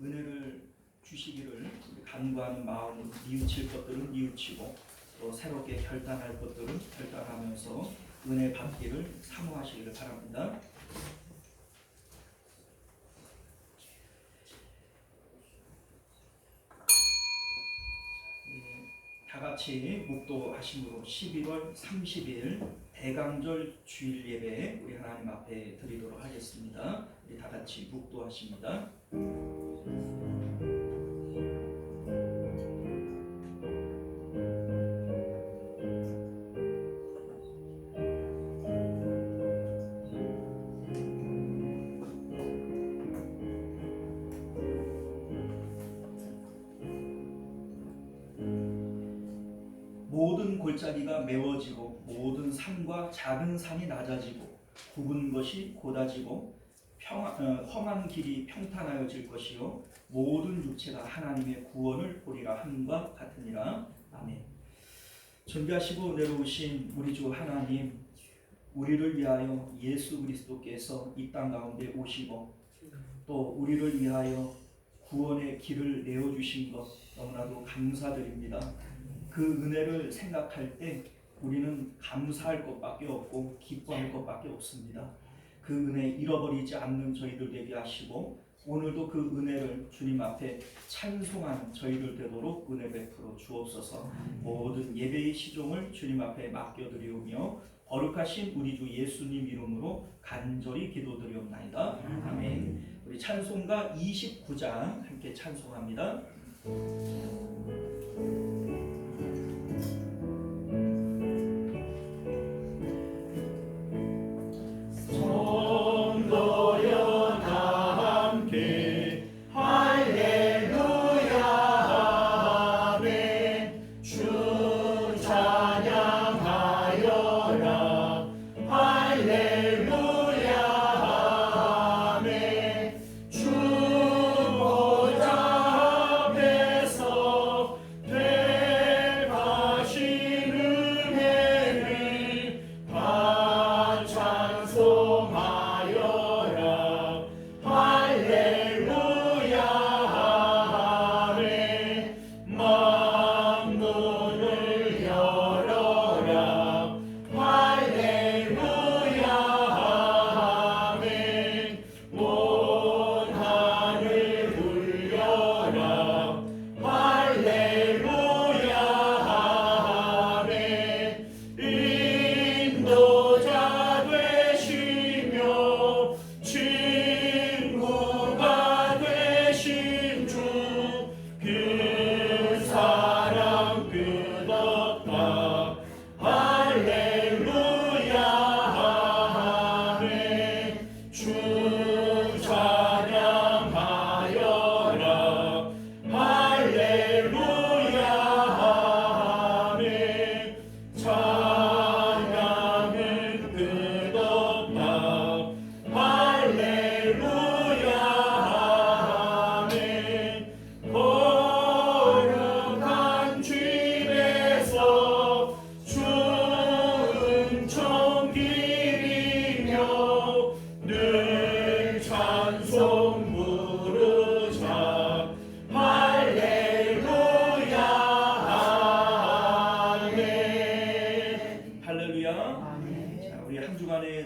은혜를 주시기를 간구하는 마음으로 뉘우칠 것들은 뉘우치고 또 새롭게 결단할 것들은 결단하면서 은혜 받기를 사모하시기를 바랍니다. 다 같이 묵도하심으로 11월 30일 대강절 주일 예배 우리 하나님 앞에 드리도록 하겠습니다. 우리 다 같이 묵도하십니다. 모든 골짜기가 메워지고 모든 산과 작은 산이 낮아지고 굽은 것이 곧아지고 험한 길이 평탄하여질 것이요 모든 육체가 하나님의 구원을 보리라 함과 같으니라. 아멘. 존귀하시고 은혜로우신 우리 주 하나님, 우리를 위하여 예수 그리스도께서 이 땅 가운데 오시고 또 우리를 위하여 구원의 길을 내어주신 것 너무나도 감사드립니다. 그 은혜를 생각할 때 우리는 감사할 것밖에 없고 기뻐할 것밖에 없습니다. 그 은혜 잃어버리지 않는 저희들 되게 하시고 오늘도 그 은혜를 주님 앞에 찬송한 저희들 되도록 은혜 베풀어 주옵소서. 모든 예배의 시종을 주님 앞에 맡겨드리오며 거룩하신 우리 주 예수님 이름으로 간절히 기도드리옵나이다. 아멘. 우리 찬송가 29장 함께 찬송합니다.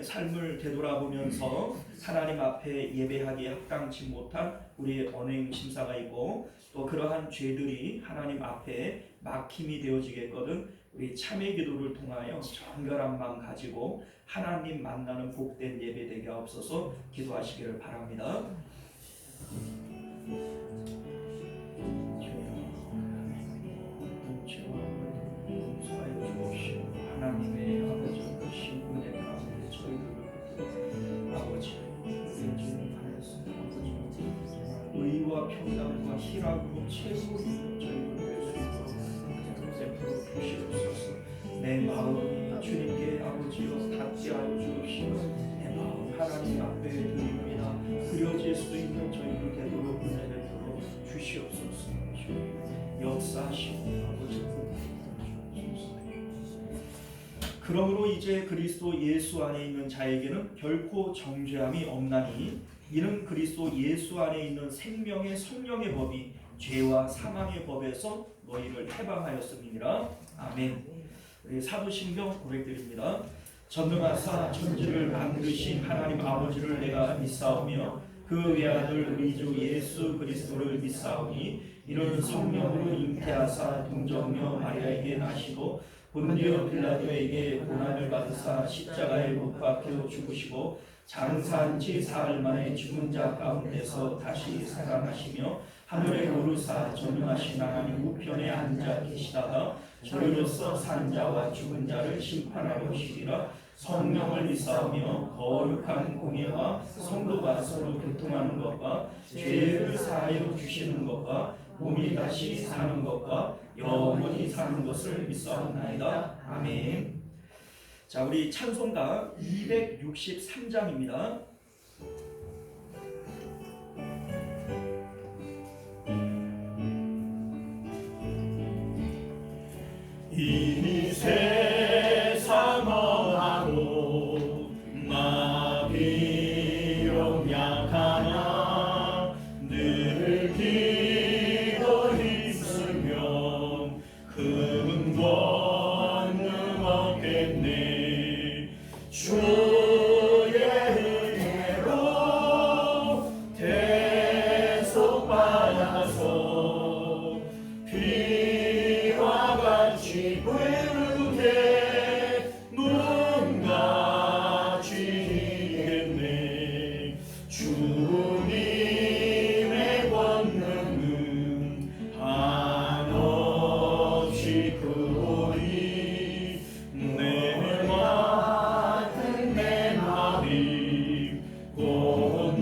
삶을 되돌아보면서 하나님 앞에 예배하기에 합당치 못한 우리의 언행 심사가 있고 또 그러한 죄들이 하나님 앞에 막힘이 되어지겠거든 우리 참회 기도를 통하여 정결한 마음 가지고 하나님 만나는 복된 예배 되게 하옵소서. 기도하시기를 바랍니다. 하나님의 아버지 되신 은혜 가운데 저희들을 아버지 의와 평강과 희락으로 최고로 저희를 뵐수 있도록 베풀어 주시옵소서. 내 마음이 주님께 아버지여 닿게 하여 주옵시고 내 마음 하나님 앞에 드립니다. 그려질 수 있는 저희들 되도록 은혜 베풀어 주시옵소서. 역사하시고 아버지 그러므로 이제 그리스도 예수 안에 있는 자에게는 결코 정죄함이 없나니 이는 그리스도 예수 안에 있는 생명의 성령의 법이 죄와 사망의 법에서 너희를 해방하였음이니라. 아멘. 우리 사도신경 고백드립니다. 전능하사 천지를 만드신 하나님 아버지를 내가 믿사오며 그 외아들 우리 주 예수 그리스도를 믿사오니 이는 성령으로 잉태하사 동정녀 마리아에게 나시고 본디오 빌라도에게 고난을 받으사 십자가에 못 박혀 죽으시고 장사한 지 사흘 만에 죽은 자 가운데서 다시 살아나시며 하늘에 오르사 전능하신 하나님 우편에 앉아 계시다가 저희로서 산 자와 죽은 자를 심판하러 오시리라. 성령을 믿사오며 거룩한 공예와 성도가 서로 교통하는 것과 죄를 사하여 주시는 것과 몸이 다시 사는 것과 영원히 사는 것을 믿사옵나이다. 아멘. 자, 우리 찬송가 263장입니다. 이미 세상 망하고 마비로 약하나 늘 기도 힘쓰며 큰 권능 얻겠네. 주의 은혜로 대속받아서 피와 같이 부르게 눈같이 이겠네. 주님의 권능은 한없이 크오니 내 맡은 내 마음 곧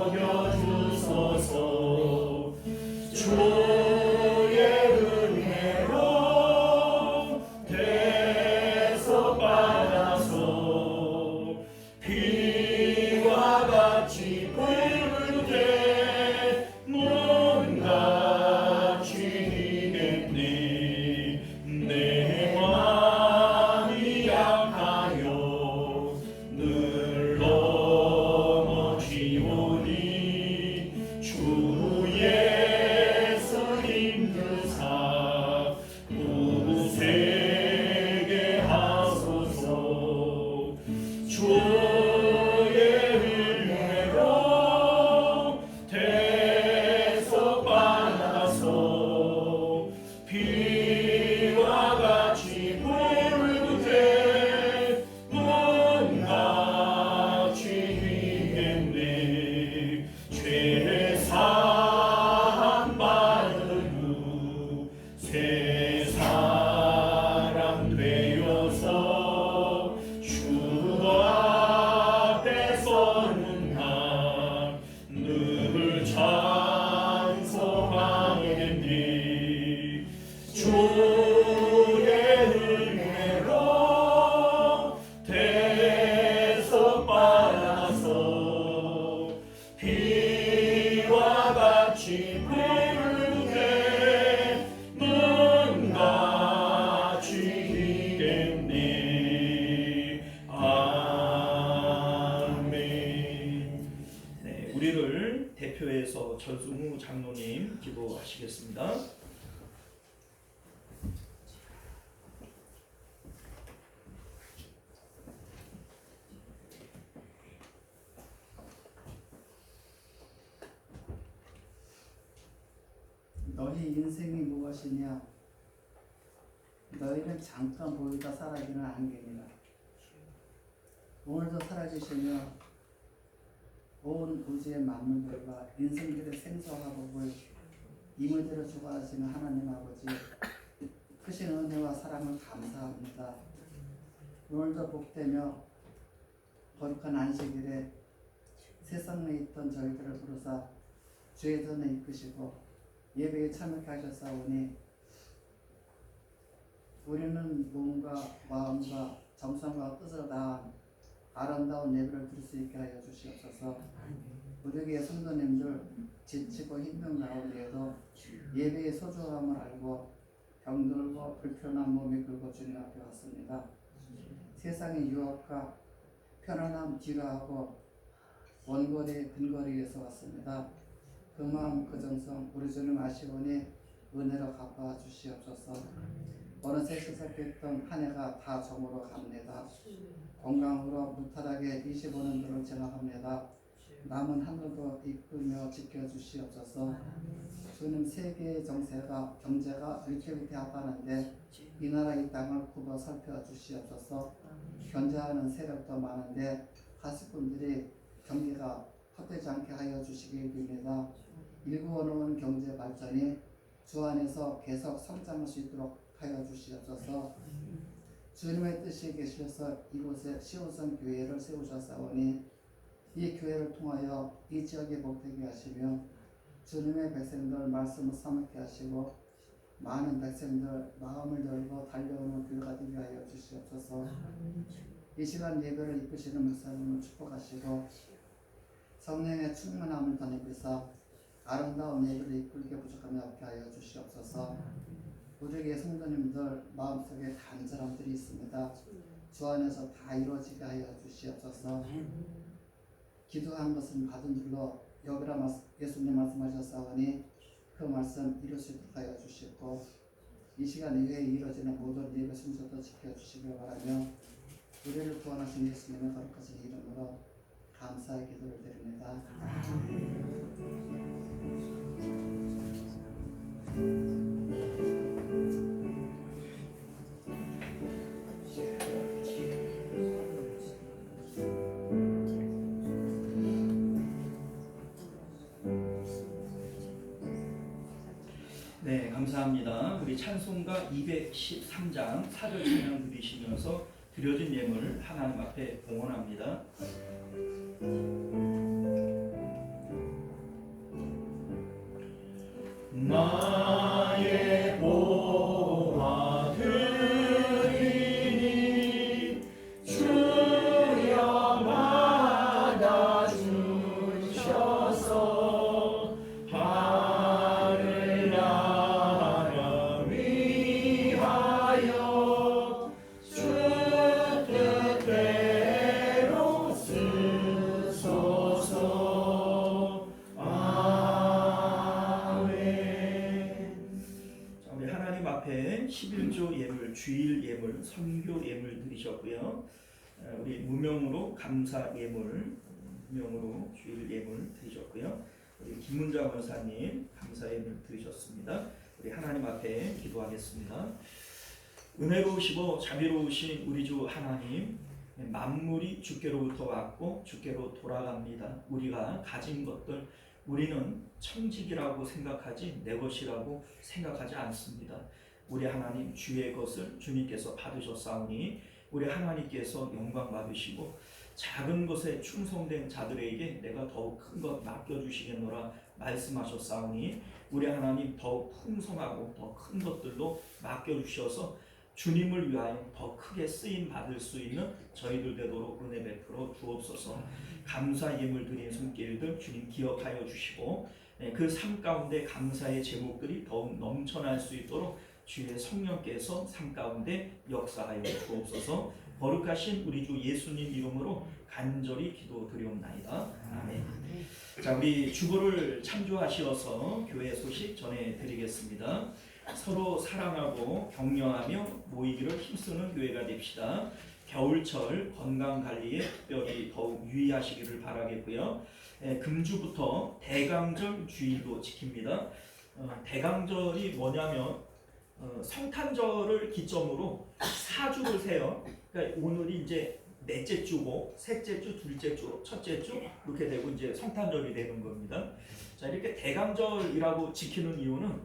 녹여주소서. 주의 은혜로 대속받아서 피와 같이 부르게 눈같이 이겠네. 내 마음이 약하여 늘 넘어지오니 주 예수 힘주사 굳세게 하소서. 주의 은혜로 대속받아서 피와 같이 부르게 눈같이 이겠네. 죄 사함 받은 후 새 사람 되어서 주 앞에 서는 날 늘 찬송하겠네. 주의 은혜로 대속받아서 피와 같이 부르게 눈같이 이겠네. 아멘. 네, 우리를 대표해서 전승우 장로님 기도하시겠습니다. 너희 인생이 무엇이냐? 너희는 잠깐 보이다 사라지는 안개니라. 오늘도 사라지시며 온 우주의 만물들과 인생들의 생사화복을 이물대로 주관하시는 하나님 아버지, 크신 은혜와 사랑을 감사합니다. 오늘도 복되며 거룩한 안식일에 세상에 있던 저희들을 부르사 주의 전에 이끄시고 예배에 참여하게 하셨사오니 우리는 몸과 마음과 정성과 뜻을 다한 아름다운 예배를 드릴 수 있게 하여 주시옵소서. 우리에게 성도님들 지치고 힘든 가운데에도 예배의 소중함을 알고 병들고 불편한 몸이 긁어 주님 앞에 왔습니다. 세상의 유혹과 편안함 뒤로하고 원거리 근거리에서 왔습니다. 그 마음 그 정성 우리 주님 아시오니 은혜로 갚아 주시옵소서. 어느새 시작했던 한 해가 다 저물어 갑니다. 건강으로 무탈하게 25년도를 지나갑니다. 남은 하늘도 이끌며 지켜주시옵소서. 주님 세계의 경제가 위태위태하다는데 이 나라 이 땅을 굽어 살펴주시옵소서. 견제하는 세력도 많은데 가식분들이 경기가 헛되지 않게 하여 주시기 비입니다. 일구어놓은 경제 발전이 주 안에서 계속 성장할 수 있도록 하여 주시옵소서. 주님의 뜻이 계셔서 이곳에 시온성 교회를 세우셨사오니 이 교회를 통하여 이 지역에 복되게 하시며 주님의 백성들 말씀을 사먹게 하시고 많은 백성들 마음을 열고 달려오는 교회가 되게 하여 주시옵소서. 이 시간 예배를 이끄시는 목사님을 축복하시고 성령의 충만함을 더 내비사 아름다운 예배를 이끌게 부족함이 없게 하여 주시옵소서. 우리에게 성도님들 마음속에 간절함들이 있습니다. 주 안에서 다 이루어지게 하여 주시옵소서. 기도한 것은 받은 줄로 여기라 예수님 말씀하셨사오니 그 말씀 이룰 수 있도록 하여 주시고 이 시간 이후에 이루어지는 모든 예배 순서도 지켜주시길 바라며 우리를 구원하신 예수님의 거룩하신 이름으로 감사의 기도를 드립니다. 네, 감사합니다. 우리 찬송가 213장 4절 찬양 드리시면서 드려진 예물 하나님 앞에 봉헌합니다. 나의 보화 드리니 주여 받아주셔서 하늘나라 위하여 주 뜻대로 쓰소서. 앞에 11조 예물, 주일 예물, 선교 예물 드리셨고요. 우리 무명으로 감사 예물, 무명으로 주일 예물 드리셨고요. 우리 김문자 권사님 감사 예물 드리셨습니다. 우리 하나님 앞에 기도하겠습니다. 은혜로우시고 자비로우신 우리 주 하나님, 만물이 주께로부터 왔고 주께로 돌아갑니다. 우리가 가진 것들 우리는 청직이라고 생각하지 내 것이라고 생각하지 않습니다. 우리 하나님 주의 것을 주님께서 받으셨사오니 우리 하나님께서 영광 받으시고 작은 것에 충성된 자들에게 내가 더욱 큰 것 맡겨주시겠노라 말씀하셨사오니 우리 하나님 더욱 풍성하고 더 큰 것들로 맡겨주셔서 주님을 위하여 더 크게 쓰임 받을 수 있는 저희들 되도록 은혜 베풀어 주옵소서. 감사 예물 드린 손길들 주님 기억하여 주시고 그 삶 가운데 감사의 제목들이 더욱 넘쳐날 수 있도록 주의 성령께서 삶 가운데 역사하여 주옵소서. 거룩하신 우리 주 예수님 이름으로 간절히 기도드리옵나이다. 아멘. 자, 우리 주보를 창조하시어서 교회 소식 전해드리겠습니다. 서로 사랑하고 격려하며 모이기를 힘쓰는 교회가 됩시다. 겨울철 건강관리에 특별히 더욱 유의하시기를 바라겠고요. 금주부터 대강절 주일도 지킵니다. 대강절이 뭐냐면 성탄절을 기점으로 4주를 세요. 그러니까 오늘이 이제 넷째 주고 셋째 주, 둘째 주, 첫째 주 이렇게 되고 이제 성탄절이 되는 겁니다. 자, 이렇게 대강절이라고 지키는 이유는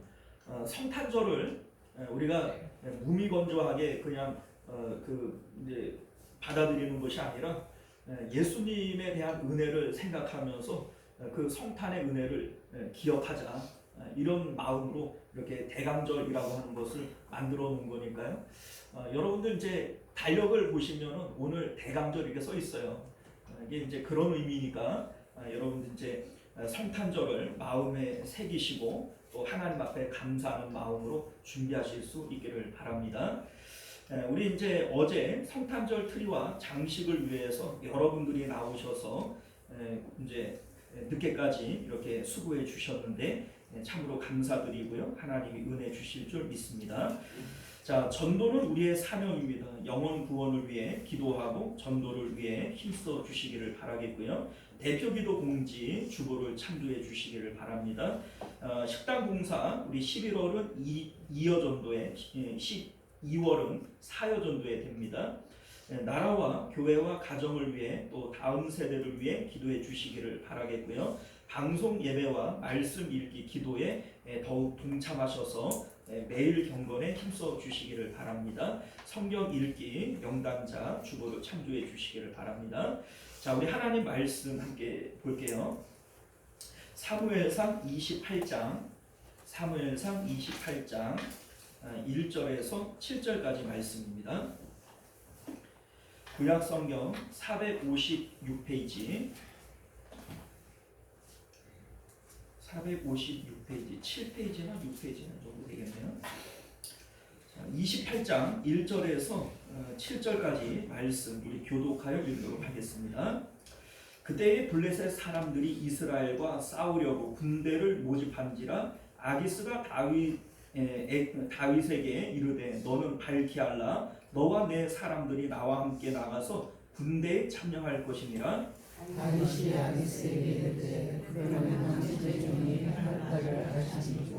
성탄절을 우리가 무미건조하게 그냥 이제 받아들이는 것이 아니라 예수님에 대한 은혜를 생각하면서 그 성탄의 은혜를 기억하자 이런 마음으로 이렇게 대강절이라고 하는 것을 만들어 놓은 거니까요. 여러분들 이제 달력을 보시면은 오늘 대강절 이렇게 써 있어요. 이게 이제 그런 의미니까 여러분들 이제 성탄절을 마음에 새기시고 또 하나님 앞에 감사하는 마음으로 준비하실 수 있기를 바랍니다. 우리 이제 어제 성탄절 트리와 장식을 위해서 여러분들이 나오셔서 이제 늦게까지 이렇게 수고해 주셨는데 참으로 감사드리고요. 하나님이 은혜 주실 줄 믿습니다. 자, 전도는 우리의 사명입니다. 영혼 구원을 위해 기도하고 전도를 위해 힘써 주시기를 바라겠고요. 대표기도 공지 주보를 참조해 주시기를 바랍니다. 식당 봉사 우리 11월은 2여 전도에 12월은 4여 전도에 됩니다. 나라와 교회와 가정을 위해 또 다음 세대를 위해 기도해 주시기를 바라겠고요. 방송 예배와 말씀 읽기 기도에 더욱 동참하셔서 매일 경건에 힘써 주시기를 바랍니다. 성경 읽기 명당자 주보를 참조해 주시기를 바랍니다. 자, 우리 하나님 말씀 함께 볼게요. 사무엘상 28장 1절에서 7절까지 말씀입니다. 구약성경 456페이지 7페이지나 6페이지나 정도 되겠네요. 28장 1절에서 7절까지 말씀 우리 교독하여 읽도록 하겠습니다. 그때에 블레셋 사람들이 이스라엘과 싸우려고 군대를 모집한지라 아기스가 다윗에게 이르되 너는 발키알라 너와 내 사람들이 나와 함께 나가서 군대에 참여할 것이니라. 다윗이 아기스에게 이르되 그러면 당신의 종이 할까를 하시니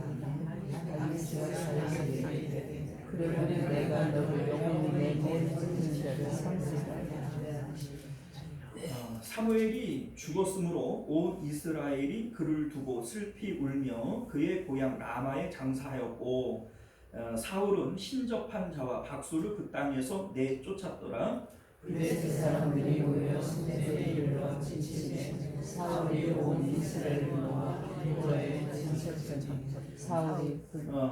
아기스가 다윗에게 이르되 그러면 내가 너를 영원히 내 머리 찢는 자를 삼으리라. 사무엘이 죽었으므로 온 이스라엘이 그를 두고 슬피 울며 그의 고향 라마에 장사하였고 사울은 신접한 자와 박수를 그 땅에서 내쫓았더라. 블레셋 사람들이 모여 손에 이르러 진치매 사울이 온 이스라엘을 모아 기브라에 진쳤더니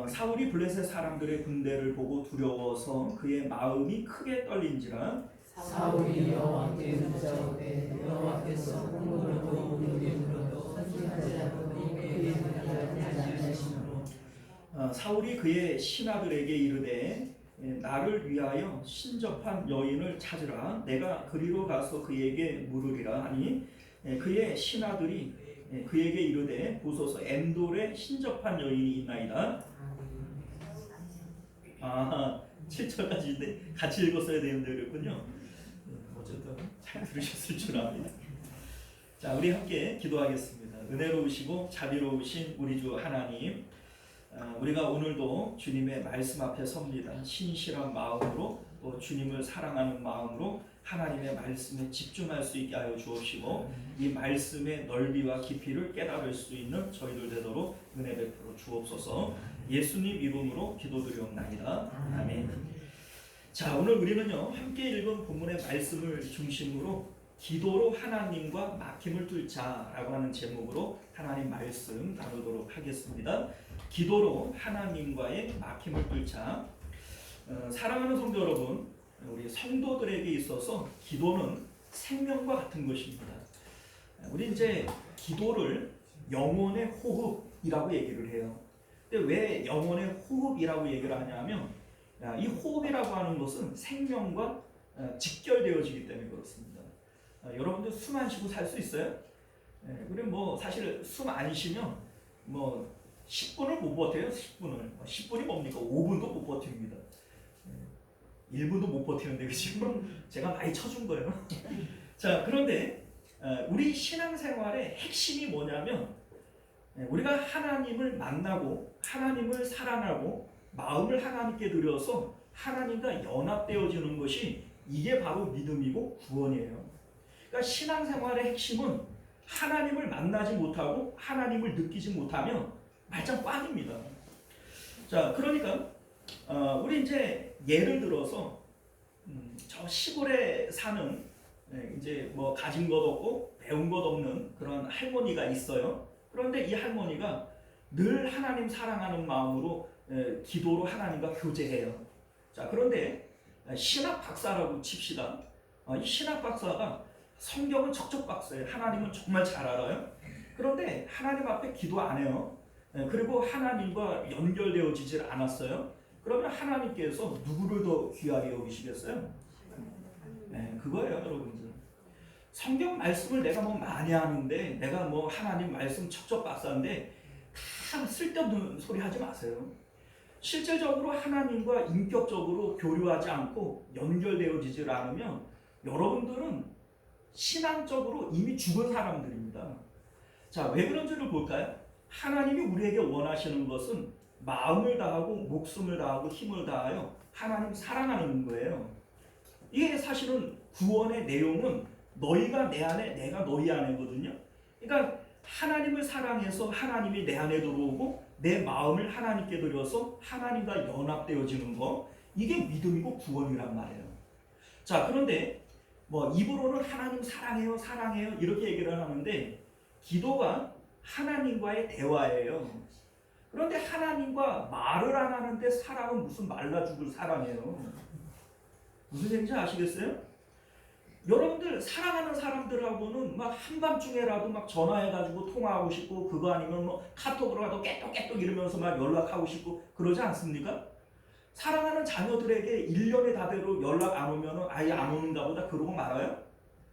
사울이 블레셋 사람들의 군대를 보고 두려워서 그의 마음이 크게 떨린지라. 사울이 여호와께 묻자오되 여호와께서 홍보로도 우리에게로도 선지자로 그의 문자를 하지 않으시므로 사울이 그의 신하들에게 이르되 나를 위하여 신접한 여인을 찾으라. 내가 그리로 가서 그에게 물으리라 하니 그의 신하들이 그에게 이르되 보소서 엔돌에 신접한 여인이 있나이다. 7절까지인데 같이 읽었어야 되는데 그랬군요. 어쨌든 잘 들으셨을 줄 압니다. 자, 우리 함께 기도하겠습니다. 은혜로우시고 자비로우신 우리 주 하나님, 우리가 오늘도 주님의 말씀 앞에 섭니다. 신실한 마음으로 또 주님을 사랑하는 마음으로 하나님의 말씀에 집중할 수 있게 하여 주옵시고 이 말씀의 넓이와 깊이를 깨달을 수 있는 저희들 되도록 은혜 베풀어 주옵소서. 예수님 이름으로 기도드리옵나이다. 아멘. 자, 오늘 우리는요 함께 읽은 본문의 말씀을 중심으로 기도로 하나님과 막힘을 뚫자라고 하는 제목으로 하나님 말씀 나누도록 하겠습니다. 기도로 하나님과의 막힘을 뚫자. 사랑하는 성도 여러분, 우리 성도들에게 있어서 기도는 생명과 같은 것입니다. 우리 이제 기도를 영혼의 호흡이라고 얘기를 해요. 근데 왜 영혼의 호흡이라고 얘기를 하냐면 이 호흡이라고 하는 것은 생명과 직결되어지기 때문에 그렇습니다. 여러분들 숨 안 쉬고 살 수 있어요? 그리고 뭐 사실 숨 안 쉬면 뭐 10분을 못 버텨요. 10분이 뭡니까? 5분도 못 버팁니다. 1분도 못 버티는데 지금 제가 많이 쳐준 거예요. 자, 그런데 우리 신앙생활의 핵심이 뭐냐면 우리가 하나님을 만나고 하나님을 사랑하고 마음을 하나님께 드려서 하나님과 연합되어지는 것이 이게 바로 믿음이고 구원이에요. 그러니까 신앙생활의 핵심은 하나님을 만나지 못하고 하나님을 느끼지 못하면 말짱 꽝입니다. 자, 그러니까 우리 이제 예를 들어서 저 시골에 사는 이제 뭐 가진 것 없고 배운 것 없는 그런 할머니가 있어요. 그런데 이 할머니가 늘 하나님 사랑하는 마음으로 기도로 하나님과 교제해요. 자, 그런데 신학 박사라고 칩시다. 이 신학 박사가 성경은 척척 박사예요. 하나님은 정말 잘 알아요. 그런데 하나님 앞에 기도 안 해요. 그리고 하나님과 연결되어지질 않았어요. 그러면 하나님께서 누구를 더 귀하게 여기시겠어요? 그거예요, 여러분들. 성경 말씀을 내가 뭐 많이 하는데, 내가 뭐 하나님 말씀 척척 박사인데 다 쓸데없는 소리 하지 마세요. 실질적으로 하나님과 인격적으로 교류하지 않고 연결되어지질 않으면 여러분들은 신앙적으로 이미 죽은 사람들입니다. 자, 왜 그런지를 볼까요? 하나님이 우리에게 원하시는 것은 마음을 다하고 목숨을 다하고 힘을 다하여 하나님 사랑하는 거예요. 이게 사실은 구원의 내용은 너희가 내 안에 내가 너희 안에거든요. 그러니까 하나님을 사랑해서 하나님이 내 안에 들어오고 내 마음을 하나님께 드려서 하나님과 연합되어지는 거, 이게 믿음이고 구원이란 말이에요. 자, 그런데 뭐 입으로는 하나님 사랑해요 사랑해요 이렇게 얘기를 하는데 기도가 하나님과의 대화예요. 그런데 하나님과 말을 안 하는데 사람은 무슨 말라 죽을 사람이에요. 무슨 얘기인지 아시겠어요? 여러분들 사랑하는 사람들하고는 막 한밤중에라도 막 전화해가지고 통화하고 싶고, 그거 아니면 뭐 카톡으로라도 깨똑깨똑 이러면서 막 연락하고 싶고 그러지 않습니까? 사랑하는 자녀들에게 1년에 다대로 연락 안 오면 아예 안 오는가 보다 그러고 말아요?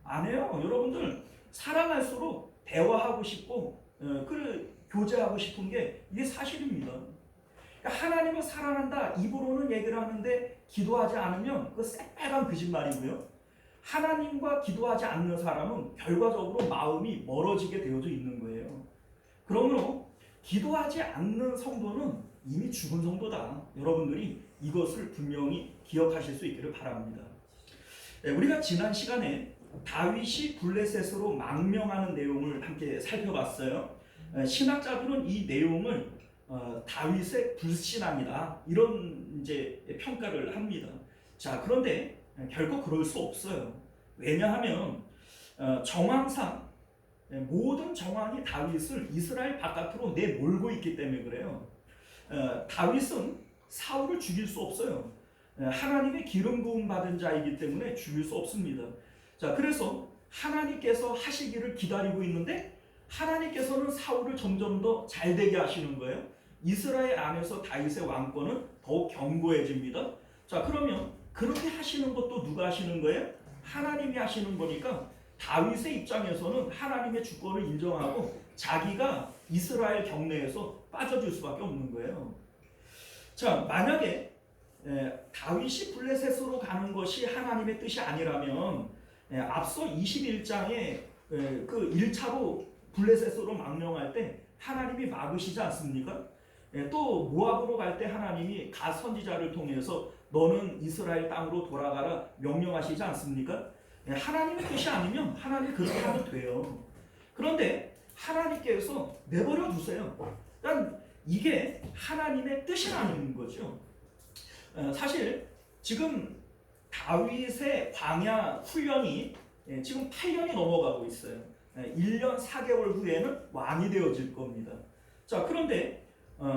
안 해요. 여러분들 사랑할수록 대화하고 싶고 교제하고 싶은 게 이게 사실입니다. 그러니까 하나님을 사랑한다 입으로는 얘기를 하는데 기도하지 않으면 그거 새빨간 거짓말이고요. 하나님과 기도하지 않는 사람은 결과적으로 마음이 멀어지게 되어져 있는 거예요. 그러므로 기도하지 않는 성도는 이미 죽은 성도다. 여러분들이 이것을 분명히 기억하실 수 있기를 바랍니다. 우리가 지난 시간에 다윗이 블레셋으로 망명하는 내용을 함께 살펴봤어요. 신학자들은 이 내용을 다윗의 불신앙이다 이런 이제 평가를 합니다. 자, 그런데 결코 그럴 수 없어요. 왜냐하면 정황상 모든 정황이 다윗을 이스라엘 바깥으로 내몰고 있기 때문에 그래요. 다윗은 사울을 죽일 수 없어요. 하나님의 기름 부음 받은 자이기 때문에 죽일 수 없습니다. 자, 그래서 하나님께서 하시기를 기다리고 있는데 하나님께서는 사울을 점점 더 잘되게 하시는 거예요. 이스라엘 안에서 다윗의 왕권은 더욱 견고해집니다. 자, 그러면 그렇게 하시는 것도 누가 하시는 거예요? 하나님이 하시는 거니까 다윗의 입장에서는 하나님의 주권을 인정하고 자기가 이스라엘 경내에서 빠져줄 수밖에 없는 거예요. 자, 만약에 다윗이 블레셋으로 가는 것이 하나님의 뜻이 아니라면 앞서 21장에 그 1차로 블레셋으로 망명할 때 하나님이 막으시지 않습니까? 또 모압으로 갈 때 하나님이 갓 선지자를 통해서 너는 이스라엘 땅으로 돌아가라 명령하시지 않습니까? 하나님의 뜻이 아니면 하나님 그렇게 하면 돼요. 그런데 하나님께서 내버려 두세요. 그러니까 이게 하나님의 뜻이 아닌 거죠. 사실 지금 다윗의 광야 훈련이 지금 8년이 넘어가고 있어요. 1년 4개월 후에는 왕이 되어질 겁니다. 자, 그런데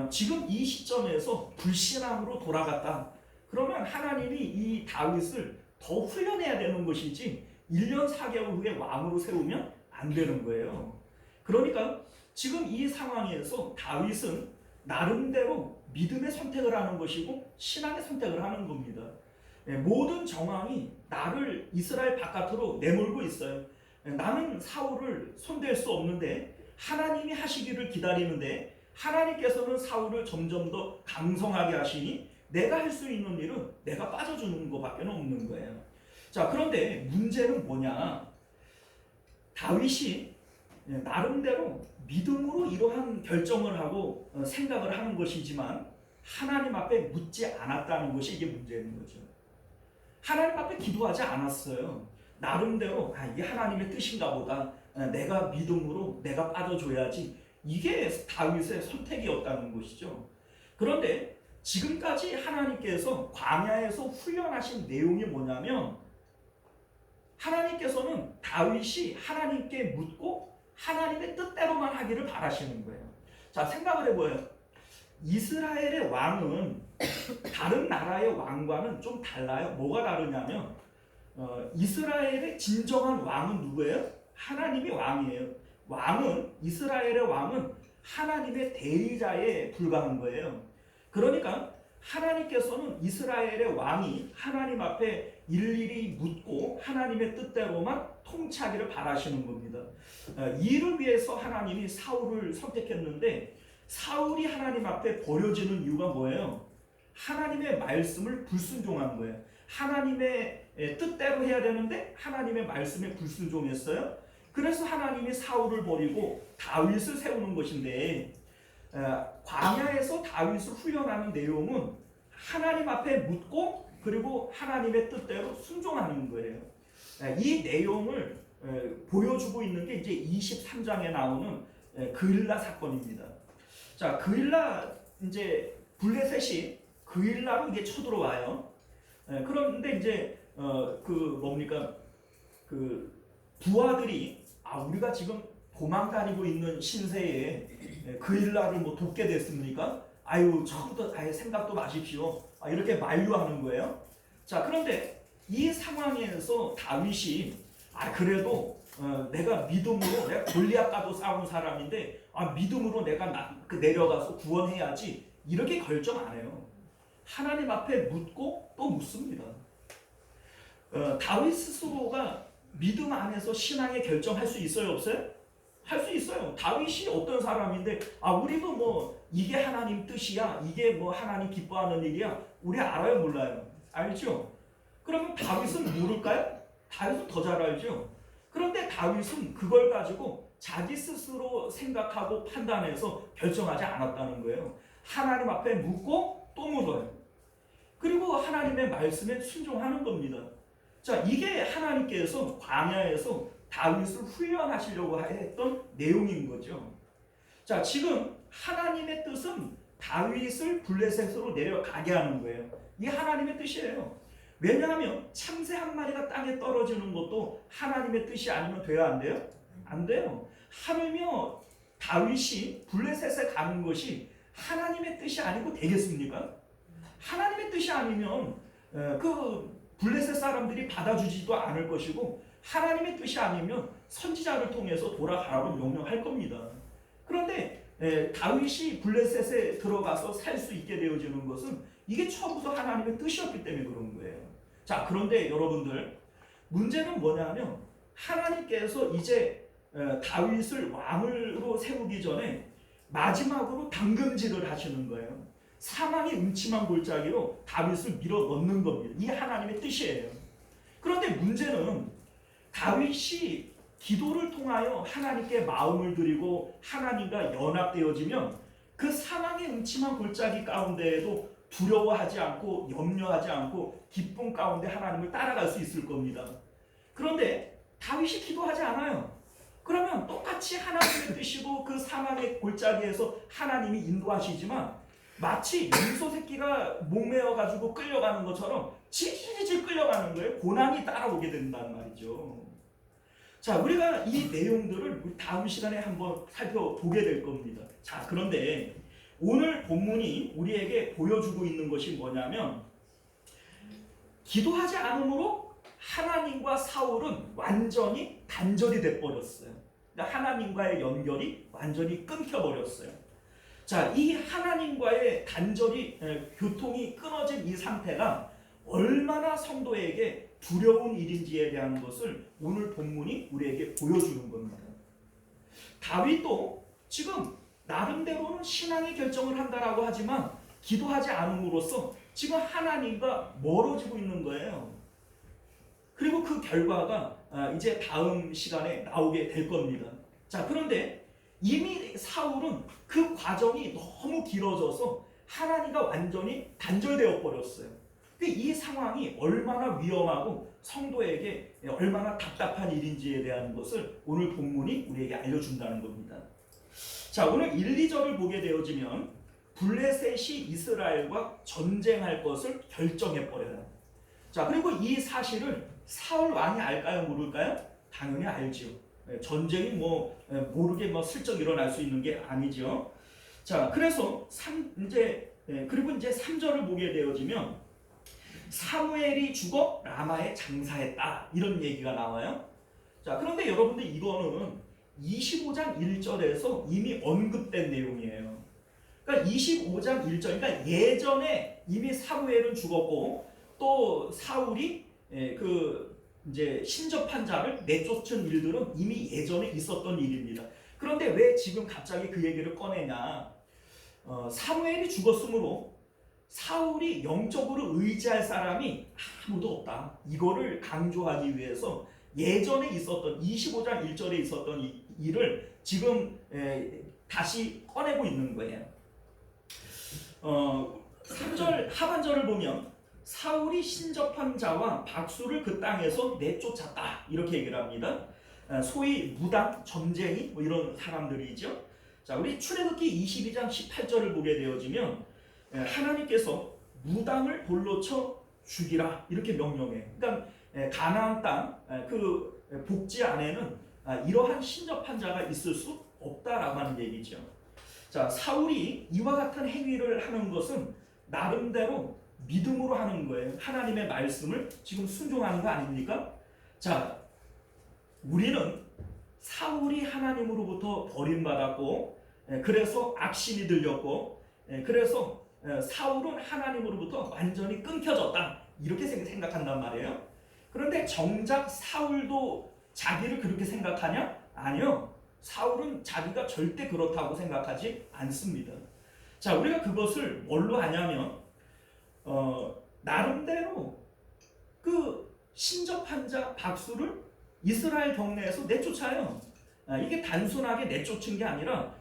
지금 이 시점에서 불신앙으로 돌아갔다. 그러면 하나님이 이 다윗을 더 훈련해야 되는 것이지 1년 4개월 후에 왕으로 세우면 안 되는 거예요. 그러니까 지금 이 상황에서 다윗은 나름대로 믿음의 선택을 하는 것이고 신앙의 선택을 하는 겁니다. 모든 정황이 나를 이스라엘 바깥으로 내몰고 있어요. 나는 사울을 손댈 수 없는데 하나님이 하시기를 기다리는데 하나님께서는 사울을 점점 더 강성하게 하시니 내가 할 수 있는 일은 내가 빠져주는 것밖에 없는 거예요. 자, 그런데 문제는 뭐냐? 다윗이 나름대로 믿음으로 이러한 결정을 하고 생각을 하는 것이지만 하나님 앞에 묻지 않았다는 것이 이게 문제인 거죠. 하나님 앞에 기도하지 않았어요. 나름대로 이게 하나님의 뜻인가 보다. 내가 믿음으로 내가 빠져줘야지. 이게 다윗의 선택이었다는 것이죠. 그런데 지금까지 하나님께서 광야에서 훈련하신 내용이 뭐냐면 하나님께서는 다윗이 하나님께 묻고 하나님의 뜻대로만 하기를 바라시는 거예요. 자, 생각을 해봐요. 이스라엘의 왕은 다른 나라의 왕과는 좀 달라요. 뭐가 다르냐면 이스라엘의 진정한 왕은 누구예요? 하나님이 왕이에요. 이스라엘의 왕은 하나님의 대리자에 불과한 거예요. 그러니까 하나님께서는 이스라엘의 왕이 하나님 앞에 일일이 묻고 하나님의 뜻대로만 통치하기를 바라시는 겁니다. 이를 위해서 하나님이 사울을 선택했는데 사울이 하나님 앞에 버려지는 이유가 뭐예요? 하나님의 말씀을 불순종한 거예요. 하나님의 뜻대로 해야 되는데 하나님의 말씀에 불순종했어요. 그래서 하나님이 사울을 버리고 다윗을 세우는 것인데 광야에서 다윗을 훈련하는 내용은 하나님 앞에 묻고 그리고 하나님의 뜻대로 순종하는 거예요. 이 내용을 보여주고 있는 게 이제 23장에 나오는 그일라 사건입니다. 자, 그일라 이제 블레셋이 그일라로 이게 쳐들어와요. 그런데 이제 그 뭡니까 그 부하들이 우리가 지금 도망다니고 있는 신세에 그일라를 뭐 돕게 됐습니까? 아유 처음부터 아예 생각도 마십시오. 이렇게 만류하는 거예요. 자, 그런데 이 상황에서 다윗이 그래도 내가 믿음으로 내가 골리앗과도 싸운 사람인데 믿음으로 내가 내려가서 구원해야지 이렇게 결정 안 해요. 하나님 앞에 묻고 또 묻습니다. 다윗 스스로가 믿음 안에서 신앙의 결정할 수 있어요, 없어요? 할 수 있어요. 다윗이 어떤 사람인데 우리도 뭐 이게 하나님 뜻이야, 이게 뭐 하나님 기뻐하는 일이야, 우리 알아요, 몰라요? 알죠? 그러면 다윗은 모를까요? 다윗은 더 잘 알죠. 그런데 다윗은 그걸 가지고 자기 스스로 생각하고 판단해서 결정하지 않았다는 거예요. 하나님 앞에 묻고 또 묻어요. 그리고 하나님의 말씀에 순종하는 겁니다. 자, 이게 하나님께서 광야에서 다윗을 훈련하시려고 했던 내용인 거죠. 자, 지금 하나님의 뜻은 다윗을 블레셋으로 내려가게 하는 거예요. 이게 하나님의 뜻이에요. 왜냐하면 참새 한 마리가 땅에 떨어지는 것도 하나님의 뜻이 아니면 돼야 안 돼요? 안 돼요. 하물며 다윗이 블레셋에 가는 것이 하나님의 뜻이 아니고 되겠습니까? 하나님의 뜻이 아니면 그 블레셋 사람들이 받아주지도 않을 것이고 하나님의 뜻이 아니면 선지자를 통해서 돌아가라고 명령할 겁니다. 그런데 다윗이 블레셋에 들어가서 살 수 있게 되어지는 것은 이게 처음부터 하나님의 뜻이었기 때문에 그런 거예요. 자, 그런데 여러분들 문제는 뭐냐면 하나님께서 이제 다윗을 왕으로 세우기 전에 마지막으로 당금질을 하시는 거예요. 사망의 음침한 골짜기로 다윗을 밀어 넣는 겁니다. 이게 하나님의 뜻이에요. 그런데 문제는 다윗이 기도를 통하여 하나님께 마음을 드리고 하나님과 연합되어지면 그 사망의 음침한 골짜기 가운데에도 두려워하지 않고 염려하지 않고 기쁨 가운데 하나님을 따라갈 수 있을 겁니다. 그런데 다윗이 기도하지 않아요. 그러면 똑같이 하나님의 뜻이고 그 사망의 골짜기에서 하나님이 인도하시지만 마치 염소 새끼가 목매어가지고 끌려가는 것처럼 질질 끌려가는 거예요. 고난이 따라오게 된단 말이죠. 자, 우리가 이 내용들을 다음 시간에 한번 살펴보게 될 겁니다. 자, 그런데 오늘 본문이 우리에게 보여주고 있는 것이 뭐냐면 기도하지 않으므로 하나님과 사울은 완전히 단절이 돼버렸어요. 그러니까 하나님과의 연결이 완전히 끊겨버렸어요. 자, 이 하나님과의 단절이 교통이 끊어진 이 상태가 얼마나 성도에게 두려운 일인지에 대한 것을 오늘 본문이 우리에게 보여주는 겁니다. 다윗도 지금 나름대로는 신앙의 결정을 한다라고 하지만 기도하지 않음으로써 지금 하나님과 멀어지고 있는 거예요. 그리고 그 결과가 이제 다음 시간에 나오게 될 겁니다. 자, 그런데 이미 사울은 그 과정이 너무 길어져서 하나님과 완전히 단절되어 버렸어요. 이 상황이 얼마나 위험하고 성도에게 얼마나 답답한 일인지에 대한 것을 오늘 본문이 우리에게 알려준다는 겁니다. 자, 오늘 1, 2절을 보게 되어지면 블레셋이 이스라엘과 전쟁할 것을 결정해버려요. 자, 그리고 이 사실을 사울 왕이 알까요, 모를까요? 당연히 알죠. 전쟁이 모르게 슬쩍 일어날 수 있는 게 아니죠. 자, 그래서 그리고 이제 3절을 보게 되어지면 사무엘이 죽어 라마에 장사했다, 이런 얘기가 나와요. 자, 그런데 여러분들 이거는 25장 1절에서 이미 언급된 내용이에요. 그러니까 25장 1절, 그러니까 예전에 이미 사무엘은 죽었고 또 사울이 그 이제 신접한 자를 내쫓은 일들은 이미 예전에 있었던 일입니다. 그런데 왜 지금 갑자기 그 얘기를 꺼내냐? 사무엘이 죽었으므로 사울이 영적으로 의지할 사람이 아무도 없다. 이거를 강조하기 위해서 예전에 있었던 25장 1절에 있었던 이 일을 지금 다시 꺼내고 있는 거예요. 3절 하반절을 보면 사울이 신접한 자와 박수를 그 땅에서 내쫓았다 이렇게 얘기를 합니다. 소위 무당, 점쟁이 뭐 이런 사람들이죠. 자, 우리 출애굽기 22장 18절을 보게 되어지면 하나님께서 무당을 돌로 쳐 죽이라 이렇게 명령해. 그러니까 가나안 땅 그 복지 안에는 이러한 신접한 자가 있을 수 없다라고 하는 얘기죠. 자, 사울이 이와 같은 행위를 하는 것은 나름대로 믿음으로 하는 거예요. 하나님의 말씀을 지금 순종하는 거 아닙니까? 자, 우리는 사울이 하나님으로부터 버림받았고 그래서 악신이 들렸고 그래서 사울은 하나님으로부터 완전히 끊겨졌다 이렇게 생각한단 말이에요. 그런데 정작 사울도 자기를 그렇게 생각하냐? 아니요. 사울은 자기가 절대 그렇다고 생각하지 않습니다. 자, 우리가 그것을 뭘로 하냐면 나름대로 그 신접한 자 박수를 이스라엘 경내에서 내쫓아요. 이게 단순하게 내쫓은 게 아니라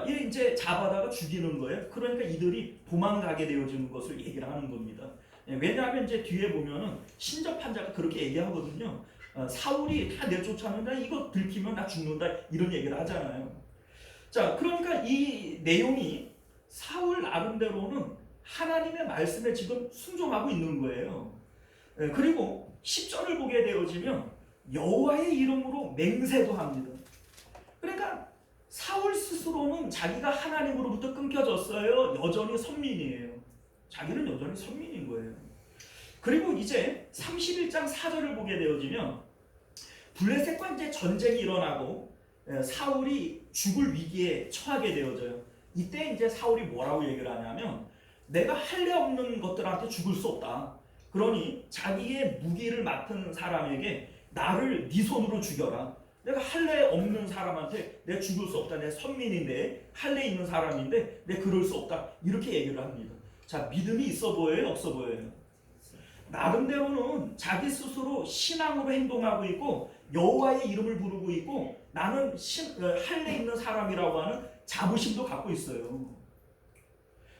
이제 잡아다가 죽이는 거예요. 그러니까 이들이 도망가게 되어지는 것을 얘기를 하는 겁니다. 왜냐하면 이제 뒤에 보면은 신접한 자가 그렇게 얘기하거든요. 사울이 다 내쫓았는데 이거 들키면 나 죽는다 이런 얘기를 하잖아요. 자, 그러니까 이 내용이 사울 나름대로는 하나님의 말씀에 지금 순종하고 있는 거예요. 그리고 10절을 보게 되어지면 여호와의 이름으로 맹세도 합니다. 그러니까 사울 스스로는 자기가 하나님으로부터 끊겨졌어요. 여전히 선민이에요. 자기는 여전히 선민인 거예요. 그리고 이제 31장 4절을 보게 되어지면 블레셋과 이제 전쟁이 일어나고 사울이 죽을 위기에 처하게 되어져요. 이때 이제 사울이 뭐라고 얘기를 하냐면 내가 할례 없는 것들한테 죽을 수 없다. 그러니 자기의 무기를 맡은 사람에게 나를 네 손으로 죽여라. 내가 할례 없는 사람한테 내 죽을 수 없다. 내 선민인데 할례 있는 사람인데 내 그럴 수 없다. 이렇게 얘기를 합니다. 자, 믿음이 있어 보여요? 없어 보여요? 나름대로는 자기 스스로 신앙으로 행동하고 있고 여호와의 이름을 부르고 있고 나는 할례 있는 사람이라고 하는 자부심도 갖고 있어요.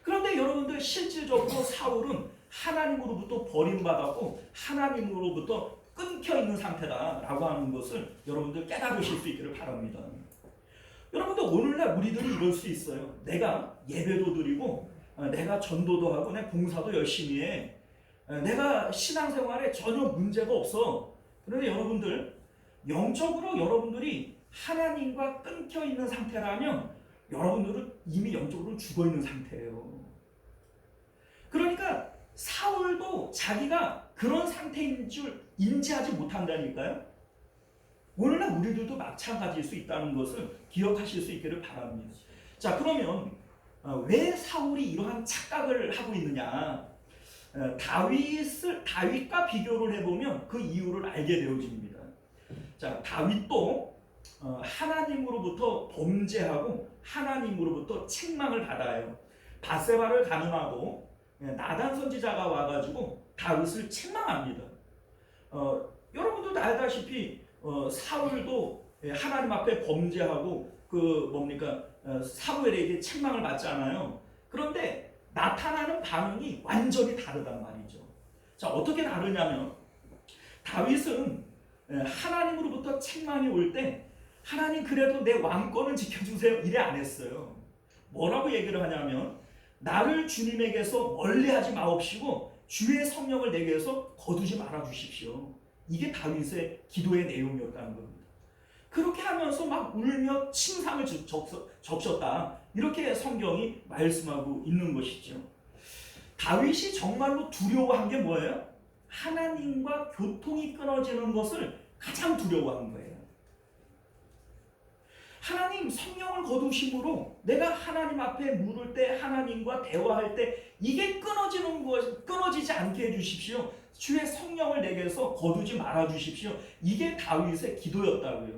그런데 여러분들 실질적으로 사울은 하나님으로부터 버림받았고 하나님으로부터 끊겨 있는 상태다라고 하는 것을 여러분들 깨달으실 수 있기를 바랍니다. 여러분들 오늘날 우리들이 이럴 수 있어요. 내가 예배도 드리고 내가 전도도 하고 내 봉사도 열심히 해. 내가 신앙생활에 전혀 문제가 없어. 그런데 여러분들 영적으로 여러분들이 하나님과 끊겨 있는 상태라면 여러분들은 이미 영적으로 죽어 있는 상태예요. 그러니까 사울도 자기가 그런 상태인 줄 인지하지 못한다니까요. 오늘날 우리들도 마찬가지일 수 있다는 것을 기억하실 수 있기를 바랍니다. 자, 그러면 왜 사울이 이러한 착각을 하고 있느냐? 다윗과 비교를 해보면 그 이유를 알게 되어집니다. 자, 다윗도 하나님으로부터 범죄하고 하나님으로부터 책망을 받아요. 밧세바를 가늠하고 나단 선지자가 와가지고 다윗을 책망합니다. 여러분들도 알다시피 사울도 하나님 앞에 범죄하고 사무엘에게 책망을 받잖아요. 그런데 나타나는 반응이 완전히 다르단 말이죠. 자, 어떻게 다르냐면 다윗은 하나님으로부터 책망이 올 때 하나님 그래도 내 왕권을 지켜주세요 이래 안 했어요. 뭐라고 얘기를 하냐면 나를 주님에게서 멀리하지 마옵시고 주의 성령을 내게서 거두지 말아 주십시오. 이게 다윗의 기도의 내용이었다는 겁니다. 그렇게 하면서 막 울며 침상을 적셨다. 이렇게 성경이 말씀하고 있는 것이죠. 다윗이 정말로 두려워한 게 뭐예요? 하나님과 교통이 끊어지는 것을 가장 두려워한 거예요. 하나님 성령을 거두심으로 내가 하나님 앞에 물을 때 하나님과 대화할 때 이게 끊어지지 않게 해주십시오. 주의 성령을 내게서 거두지 말아 주십시오. 이게 다윗의 기도였다고요.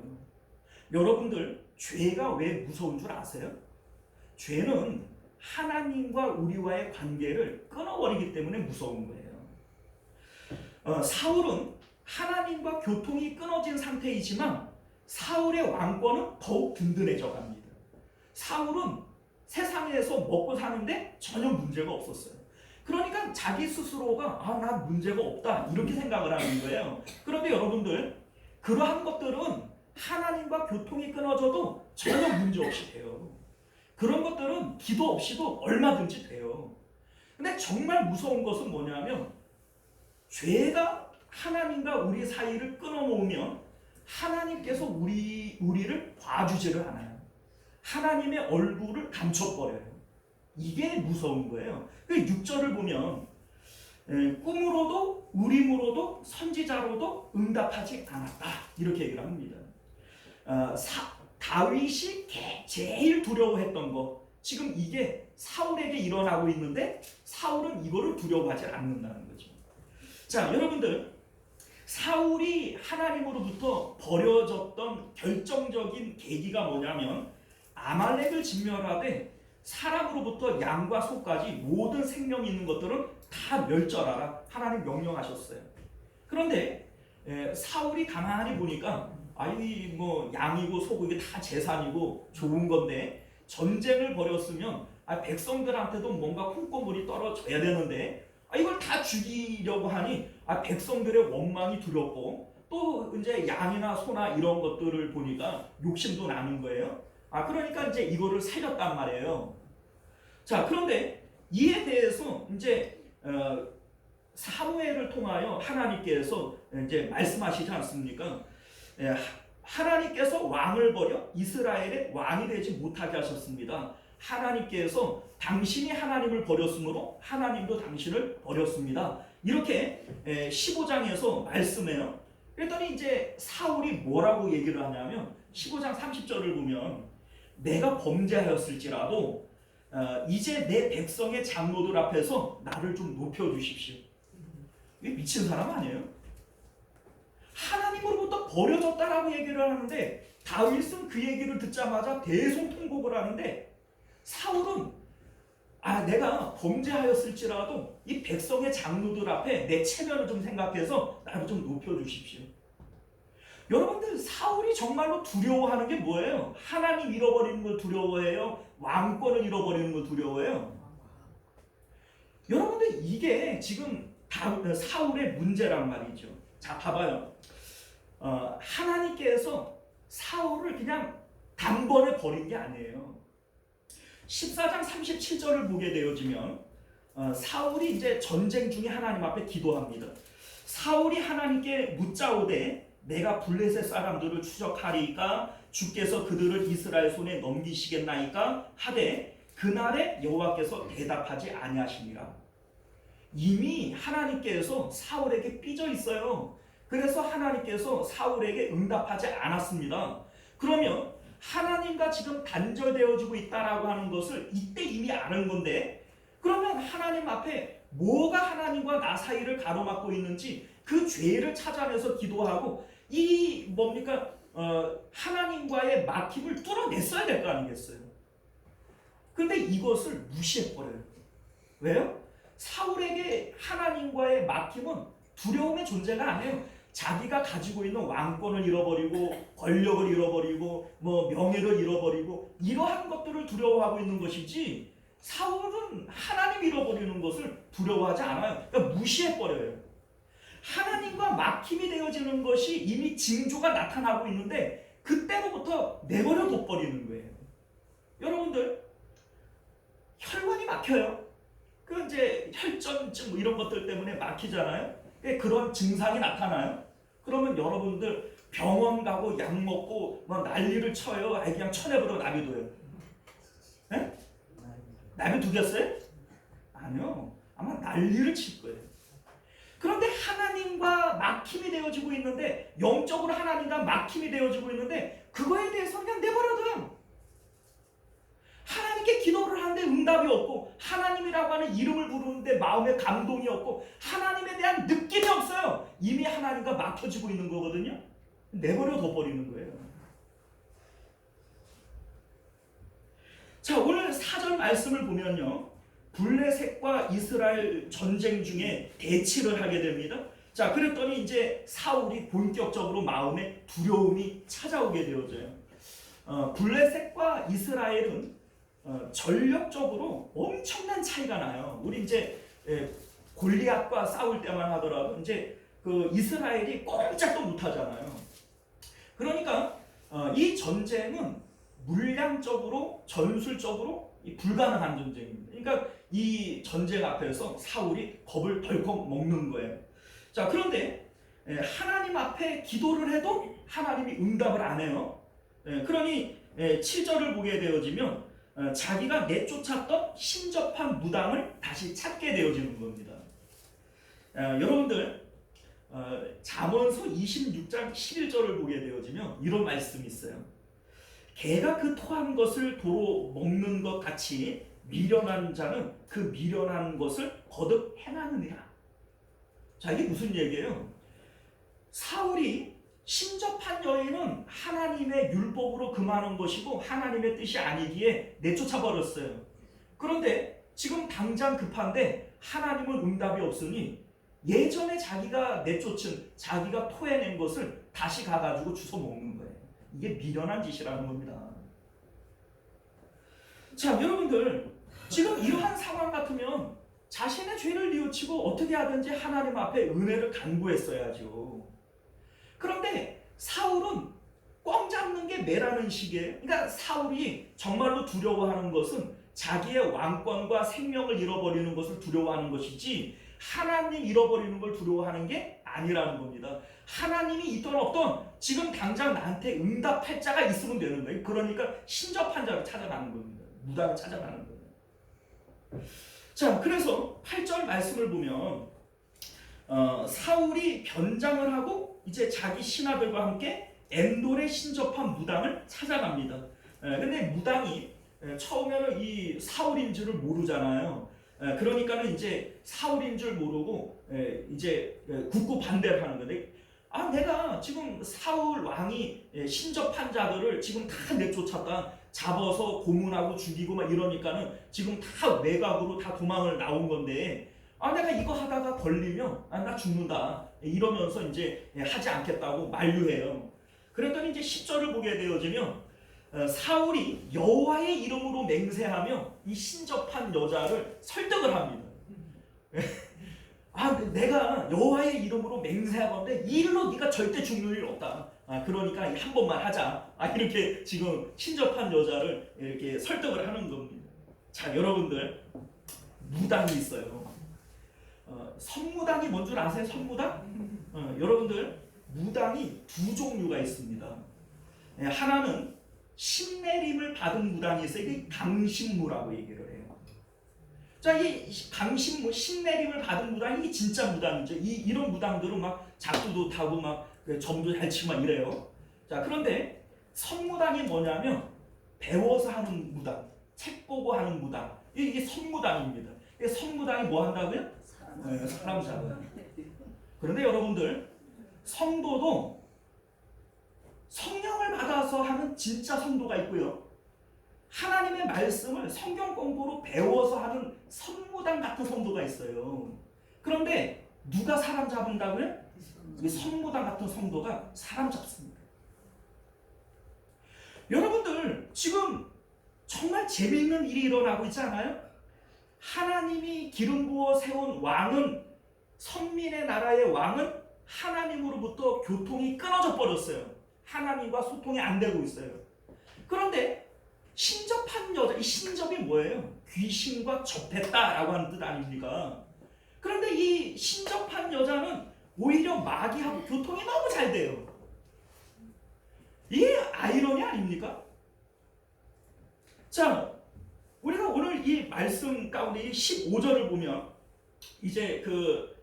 여러분들 죄가 왜 무서운 줄 아세요? 죄는 하나님과 우리와의 관계를 끊어버리기 때문에 무서운 거예요. 사울은 하나님과 교통이 끊어진 상태이지만 사울의 왕권은 더욱 든든해져 갑니다. 사울은 세상에서 먹고 사는데 전혀 문제가 없었어요. 그러니까 자기 스스로가 나 문제가 없다 이렇게 생각을 하는 거예요. 그런데 여러분들 그러한 것들은 하나님과 교통이 끊어져도 전혀 문제없이 돼요. 그런 것들은 기도 없이도 얼마든지 돼요. 근데 정말 무서운 것은 뭐냐면 죄가 하나님과 우리 사이를 끊어놓으면 하나님께서 우리를 봐주지를 않아요. 하나님의 얼굴을 감춰버려요. 이게 무서운 거예요. 6절을 보면 꿈으로도 우림으로도 선지자로도 응답하지 않았다 이렇게 얘기를 합니다. 다윗이 제일 두려워했던 거 지금 이게 사울에게 일어나고 있는데 사울은 이거를 두려워하지 않는다는 거죠. 자, 여러분들 사울이 하나님으로부터 버려졌던 결정적인 계기가 뭐냐면 아말렉을 진멸하되 사람으로부터 양과 소까지 모든 생명 있는 것들은 다 멸절하라 하나님 명령하셨어요. 그런데 사울이 가만히 보니까 뭐 양이고 소고 이게 다 재산이고 좋은 건데 전쟁을 벌였으면 백성들한테도 뭔가 콩고물이 떨어져야 되는데 이걸 다 죽이려고 하니 백성들의 원망이 두렵고 또 이제 양이나 소나 이런 것들을 보니까 욕심도 나는 거예요. 그러니까 이제 이거를 살렸단 말이에요. 자, 그런데 이에 대해서 이제 사무엘을 통하여 하나님께서 이제 말씀하시지 않습니까? 하나님께서 왕을 버려 이스라엘의 왕이 되지 못하게 하셨습니다. 하나님께서 당신이 하나님을 버렸으므로 하나님도 당신을 버렸습니다. 이렇게 15장에서 말씀해요. 그랬더니 이제 사울이 뭐라고 얘기를 하냐면 15장 30절을 보면 내가 범죄하였을지라도 이제 내 백성의 장로들 앞에서 나를 좀 높여주십시오. 이게 미친 사람 아니에요? 하나님으로부터 버려졌다라고 얘기를 하는데 다윗은 그 얘기를 듣자마자 대성통곡을 하는데 사울은 내가 범죄하였을지라도 이 백성의 장로들 앞에 내 체면을 좀 생각해서 나를 좀 높여주십시오. 여러분들 사울이 정말로 두려워하는 게 뭐예요? 하나님 잃어버리는 걸 두려워해요? 왕권을 잃어버리는 걸 두려워해요? 여러분들 이게 지금 사울의 문제란 말이죠. 자, 봐봐요. 하나님께서 사울을 그냥 단번에 버린 게 아니에요. 14장 37절을 보게 되어지면 사울이 이제 전쟁 중에 하나님 앞에 기도합니다. 사울이 하나님께 묻자오되 내가 블레셋 사람들을 추적하리까 주께서 그들을 이스라엘 손에 넘기시겠나이까 하되 그날에 여호와께서 대답하지 아니하시니라. 이미 하나님께서 사울에게 삐져 있어요. 그래서 하나님께서 사울에게 응답하지 않았습니다. 그러면 하나님과 지금 단절되어지고 있다라고 하는 것을 이때 이미 아는 건데 그러면 하나님 앞에 뭐가 하나님과 나 사이를 가로막고 있는지 그 죄를 찾아내서 기도하고 이 뭡니까 하나님과의 막힘을 뚫어냈어야 될 거 아니겠어요. 근데 이것을 무시해버려요. 왜요? 사울에게 하나님과의 막힘은 두려움의 존재가 아니에요. 자기가 가지고 있는 왕권을 잃어버리고 권력을 잃어버리고 뭐 명예를 잃어버리고 이러한 것들을 두려워하고 있는 것이지 사울은 하나님 잃어버리는 것을 두려워하지 않아요. 그러니까 무시해버려요. 하나님과 막힘이 되어지는 것이 이미 징조가 나타나고 있는데 그때로부터 내버려 둬버리는 거예요. 여러분들 혈관이 막혀요. 그 이제 혈전증 뭐 이런 것들 때문에 막히잖아요. 그런 증상이 나타나요. 그러면 여러분들 병원 가고 약 먹고 뭐 난리를 쳐요. 그냥 쳐내버려 놔둬요. 네? 놔두겠어요? 아니요. 아마 난리를 칠 거예요. 그런데 하나님과 막힘이 되어지고 있는데, 영적으로 하나님과 막힘이 되어지고 있는데 그거에 대해서 그냥 내버려둬요. 하나님께 기도를 하는데 응답이 없고, 하나님이라고 하는 이름을 부르는데 마음에 감동이 없고, 하나님에 대한 느낌이 없어요. 이미 하나님과 막혀지고 있는 거거든요. 내버려둬 버리는 거예요. 자, 오늘 4절 말씀을 보면요, 블레셋과 이스라엘 전쟁 중에 대치를 하게 됩니다. 자, 그랬더니 이제 사울이 본격적으로 마음에 두려움이 찾아오게 되어져요. 블레셋과 이스라엘은 전력적으로 엄청난 차이가 나요. 우리 이제 골리앗과 싸울 때만 하더라도 이제 그 이스라엘이 꼼짝도 못하잖아요. 그러니까 이 전쟁은 물량적으로, 전술적으로 불가능한 전쟁입니다. 그러니까 이 전쟁 앞에서 사울이 겁을 덜컥 먹는 거예요. 자, 그런데 하나님 앞에 기도를 해도 하나님이 응답을 안 해요. 그러니 7절을 보게 되어지면 자기가 내쫓았던 신접한 무당을 다시 찾게 되어지는 겁니다. 여러분들 잠언서 26장 11절을 보게 되어지면 이런 말씀이 있어요. 개가 그 토한 것을 도로 먹는 것 같이 미련한 자는 그 미련한 것을 거듭 행하느니라. 자, 이게 무슨 얘기예요? 사울이 신접한 여인은 하나님의 율법으로 금하는 것이고 하나님의 뜻이 아니기에 내쫓아 버렸어요. 그런데 지금 당장 급한데 하나님은 응답이 없으니 예전에 자기가 내쫓은, 자기가 토해낸 것을 다시 가가지고 주워 먹는 거예요. 이게 미련한 짓이라는 겁니다. 자, 여러분들 지금 이러한 상황 같으면 자신의 죄를 뉘우치고 어떻게 하든지 하나님 앞에 은혜를 간구했어야죠. 그런데 사울은 꽝 잡는 게 매라는 식이에요. 그러니까 사울이 정말로 두려워하는 것은 자기의 왕권과 생명을 잃어버리는 것을 두려워하는 것이지 하나님 잃어버리는 걸 두려워하는 게 아니라는 겁니다. 하나님이 있든 없든 지금 당장 나한테 응답할 자가 있으면 되는 거예요. 그러니까 신접한 자를 찾아가는 겁니다. 무당을 찾아가는 거예요. 자, 그래서 8절 말씀을 보면 사울이 변장을 하고 이제 자기 신하들과 함께 엔돌에 신접한 무당을 찾아갑니다. 근데 무당이 처음에는 이 사울인 줄을 모르잖아요. 그러니까는 이제 사울인 줄 모르고 이제 굳고 반대를 하는 건데, 아, 내가 지금 사울 왕이 신접한 자들을 지금 다 내쫓았다, 잡아서 고문하고 죽이고 막 이러니까는 지금 다 외곽으로 다 도망을 나온 건데, 아, 내가 이거 하다가 걸리면 나 죽는다 이러면서 이제 하지 않겠다고 만류해요. 그랬더니 이제 10절을 보게 되어지면 사울이 여호와의 이름으로 맹세하며 이 신접한 여자를 설득을 합니다. 아, 내가 여호와의 이름으로 맹세하건대 이 일로 네가 절대 죽는 일 없다. 그러니까 한 번만 하자. 이렇게 지금 신접한 여자를 이렇게 설득을 하는 겁니다. 자, 여러분들 무당이 있어요. 선무당이 뭔 줄 아세요? 선무당? 여러분들 무당이 두 종류가 있습니다. 하나는 신내림을 받은 무당이 있어요. 이게 강신무라고 얘기를 해요. 자, 이 강신무, 신내림을 받은 무당이 진짜 무당이죠. 이런 무당들은 막 작두도 타고 막 점도 잘 치고 막 이래요. 자, 그런데 선무당이 뭐냐면 배워서 하는 무당, 책 보고 하는 무당. 이게 선무당입니다. 선무당이 뭐 한다고요? 사람 잡아요. 그런데 여러분들 성도도 성령을 받아서 하는 진짜 성도가 있고요, 하나님의 말씀을 성경 공부로 배워서 하는 선무당 같은 성도가 있어요. 그런데 누가 사람 잡는다고요? 이 선무당 같은 성도가 사람 잡습니다. 여러분들 지금 정말 재미있는 일이 일어나고 있지 않아요? 하나님이 기름 부어 세운 왕은, 선민의 나라의 왕은 하나님으로부터 교통이 끊어져 버렸어요. 하나님과 소통이 안 되고 있어요. 그런데 신접한 여자, 이 신접이 뭐예요? 귀신과 접했다라고 하는 뜻 아닙니까? 그런데 이 신접한 여자는 오히려 마귀하고 교통이 너무 잘 돼요. 이게 아이러니 아닙니까? 자, 우리가 오늘 이 말씀 가운데 이 15절을 보면 이제 그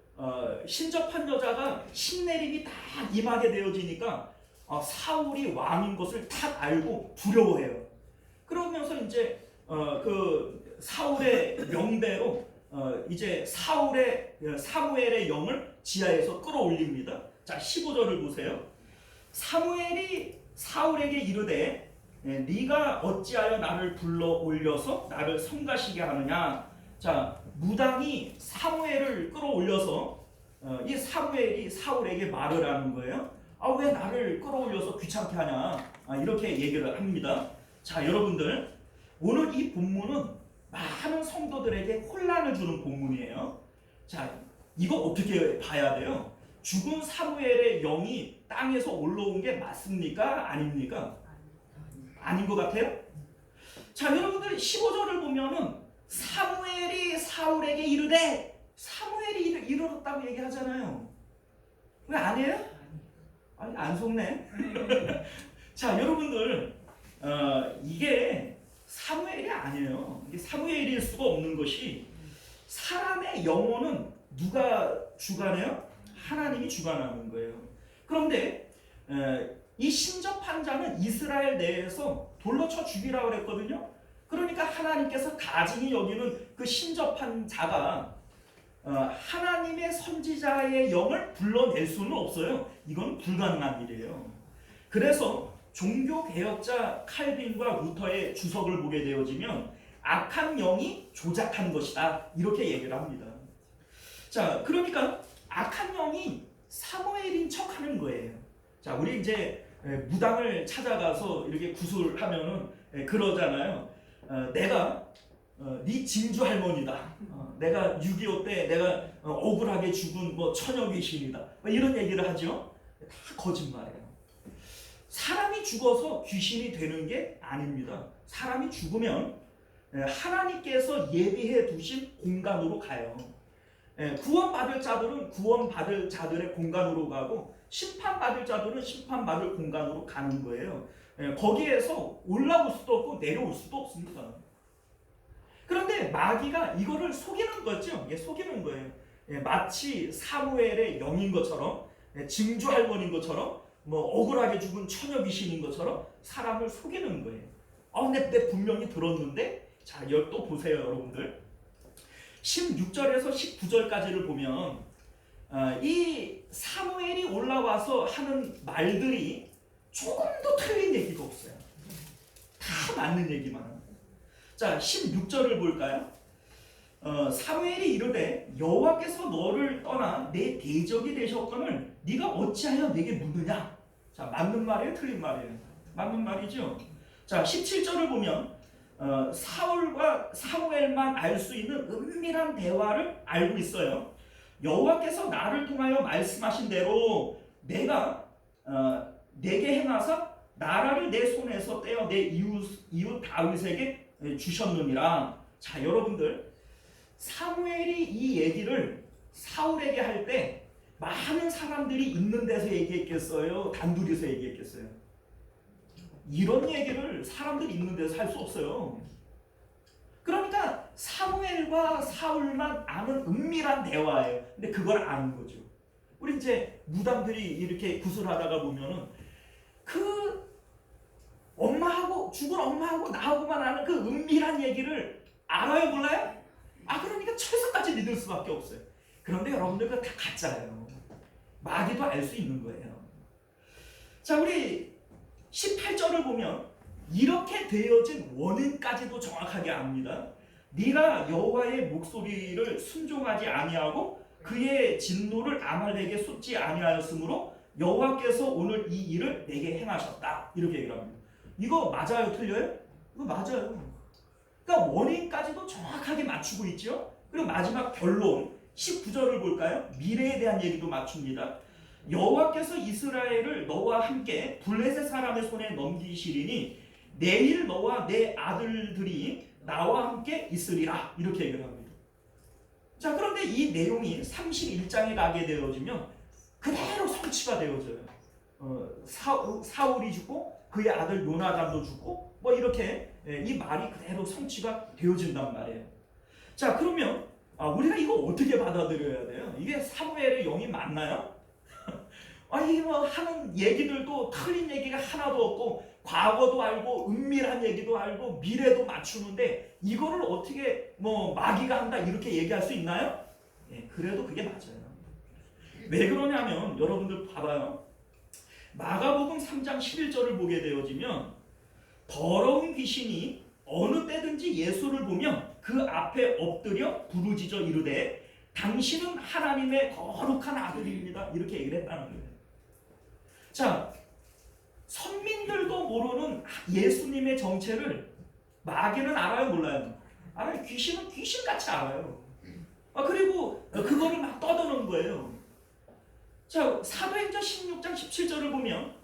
신접한 여자가 신내림이 딱 임하게 되어지니까 사울이 왕인 것을 탁 알고 두려워해요. 그러면서 이제 그 사울의 명대로 이제 사무엘의 영을 지하에서 끌어올립니다. 자, 15절을 보세요. 사무엘이 사울에게 이르되 네가 어찌하여 나를 불러 올려서 나를 성가시게 하느냐. 자, 무당이 사무엘을 끌어올려서 이 사무엘이 사울에게 말을 하는 거예요. 왜 나를 끌어올려서 귀찮게 하냐. 이렇게 얘기를 합니다. 자, 여러분들, 오늘 이 본문은 많은 성도들에게 혼란을 주는 본문이에요. 자, 이거 어떻게 봐야 돼요? 죽은 사무엘의 영이 땅에서 올라온 게 맞습니까? 아닙니까? 아닌 것 같아요? 자, 여러분들 15절을 보면은 사무엘이 사울에게 이르되, 사무엘이 이르렀다고 얘기하잖아요. 왜 아니에요? 아니, 안 속네. 자, 여러분들, 이게 사무엘이 아니에요. 이게 사무엘일 수가 없는 것이, 사람의 영혼은 누가 주관해요? 하나님이 주관하는 거예요. 그런데 이 신접한 자는 이스라엘 내에서 돌로 쳐 죽이라고 그랬거든요. 그러니까 하나님께서 가증히 여기는 그 신접한 자가 하나님의 선지자의 영을 불러낼 수는 없어요. 이건 불가능한 일이에요. 그래서 종교개혁자 칼빈과 루터의 주석을 보게 되어지면 악한 영이 조작한 것이다, 이렇게 얘기를 합니다. 자, 그러니까 악한 영이 사무엘인 척하는 거예요. 자, 우리 이제 무당을 찾아가서 이렇게 구술하면은 그러잖아요. 내가 네 진주 할머니다. 내가 6.25 때 내가 억울하게 죽은 뭐 처녀 귀신이다. 이런 얘기를 하죠. 다 거짓말이에요. 사람이 죽어서 귀신이 되는 게 아닙니다. 사람이 죽으면 하나님께서 예비해 두신 공간으로 가요. 구원받을 자들은 구원받을 자들의 공간으로 가고, 심판받을 자들은 심판받을 공간으로 가는 거예요. 거기에서 올라올 수도 없고 내려올 수도 없습니다. 그런데 마귀가 이거를 속이는 거죠. 속이는 거예요. 마치 사무엘의 영인 것처럼, 증조 할머니인 것처럼, 뭐 억울하게 죽은 처녀 귀신인 것처럼 사람을 속이는 거예요. 내 분명히 들었는데. 자, 또 보세요, 여러분들. 16절에서 19절까지를 보면 이 사무엘이 올라와서 하는 말들이 조금도 틀린 얘기가 없어요. 다 맞는 얘기만 합니다. 자, 16절을 볼까요? 사무엘이 이르되 여호와께서 너를 떠나 내 대적이 되셨거늘 네가 어찌하여 내게 묻느냐. 자, 맞는 말이에요, 틀린 말이에요? 맞는 말이죠. 자, 17절을 보면 사울과 사무엘만 알 수 있는 은밀한 대화를 알고 있어요. 여호와께서 나를 통하여 말씀하신 대로 내가 내게 행하사 나라를 내 손에서 떼어 내 이웃 다윗에게 주셨느니라. 자, 여러분들, 사무엘이 이 얘기를 사울에게 할 때 많은 사람들이 있는 데서 얘기했겠어요? 단둘이서 얘기했겠어요? 이런 얘기를 사람들이 있는 데서 할 수 없어요. 그러니까 사무엘과 사울만 아는 은밀한 대화예요. 근데 그걸 아는 거죠. 우리 이제 무당들이 이렇게 구슬하다가 보면은 그 엄마하고, 죽은 엄마하고 나하고만 아는 그 은밀한 얘기를 알아요, 몰라요? 그러니까 철석같이 믿을 수밖에 없어요. 그런데 여러분들 그거 다 가짜예요. 마귀도 알 수 있는 거예요. 자, 우리 18절을 보면 이렇게 되어진 원인까지도 정확하게 압니다. 네가 여호와의 목소리를 순종하지 아니하고 그의 진노를 아말렉에 쏟지 아니하였으므로 여호와께서 오늘 이 일을 내게 행하셨다, 이렇게 얘기를 합니다. 이거 맞아요, 틀려요? 이거 맞아요. 그러니까 원인까지도 정확하게 맞추고 있죠. 그리고 마지막 결론 19절을 볼까요? 미래에 대한 얘기도 맞춥니다. 여호와께서 이스라엘을 너와 함께 블레셋 사람의 손에 넘기시리니 내일 너와 내 아들들이 나와 함께 있으리라, 이렇게 얘기를 합니다. 자, 그런데 이 내용이 31장에 가게 되어지면 그대로 성취가 되어져요. 사울이 죽고 그의 아들 요나단도 죽고 뭐 이렇게 이 말이 그대로 성취가 되어진단 말이에요. 자, 그러면 우리가 이거 어떻게 받아들여야 돼요? 이게 사무엘의 영이 맞나요? 아니 뭐 하는 얘기들도 틀린 얘기가 하나도 없고 과거도 알고 은밀한 얘기도 알고 미래도 맞추는데 이거를 어떻게 뭐 마귀가 한다 이렇게 얘기할 수 있나요? 예, 그래도 그게 맞아요. 왜 그러냐면 여러분들 봐봐요. 마가복음 3장 11절을 보게 되어지면 더러운 귀신이 어느 때든지 예수를 보면 그 앞에 엎드려 부르짖어 이르되 당신은 하나님의 거룩한 아들입니다. 이렇게 얘기를 했다는 거예요. 자, 선민들도 모르는 예수님의 정체를 마귀는 알아요, 몰라요? 알아요. 귀신은 귀신같이 알아요. 그리고 그거를 막 떠드는 거예요. 자, 사도행전 16장 17절을 보면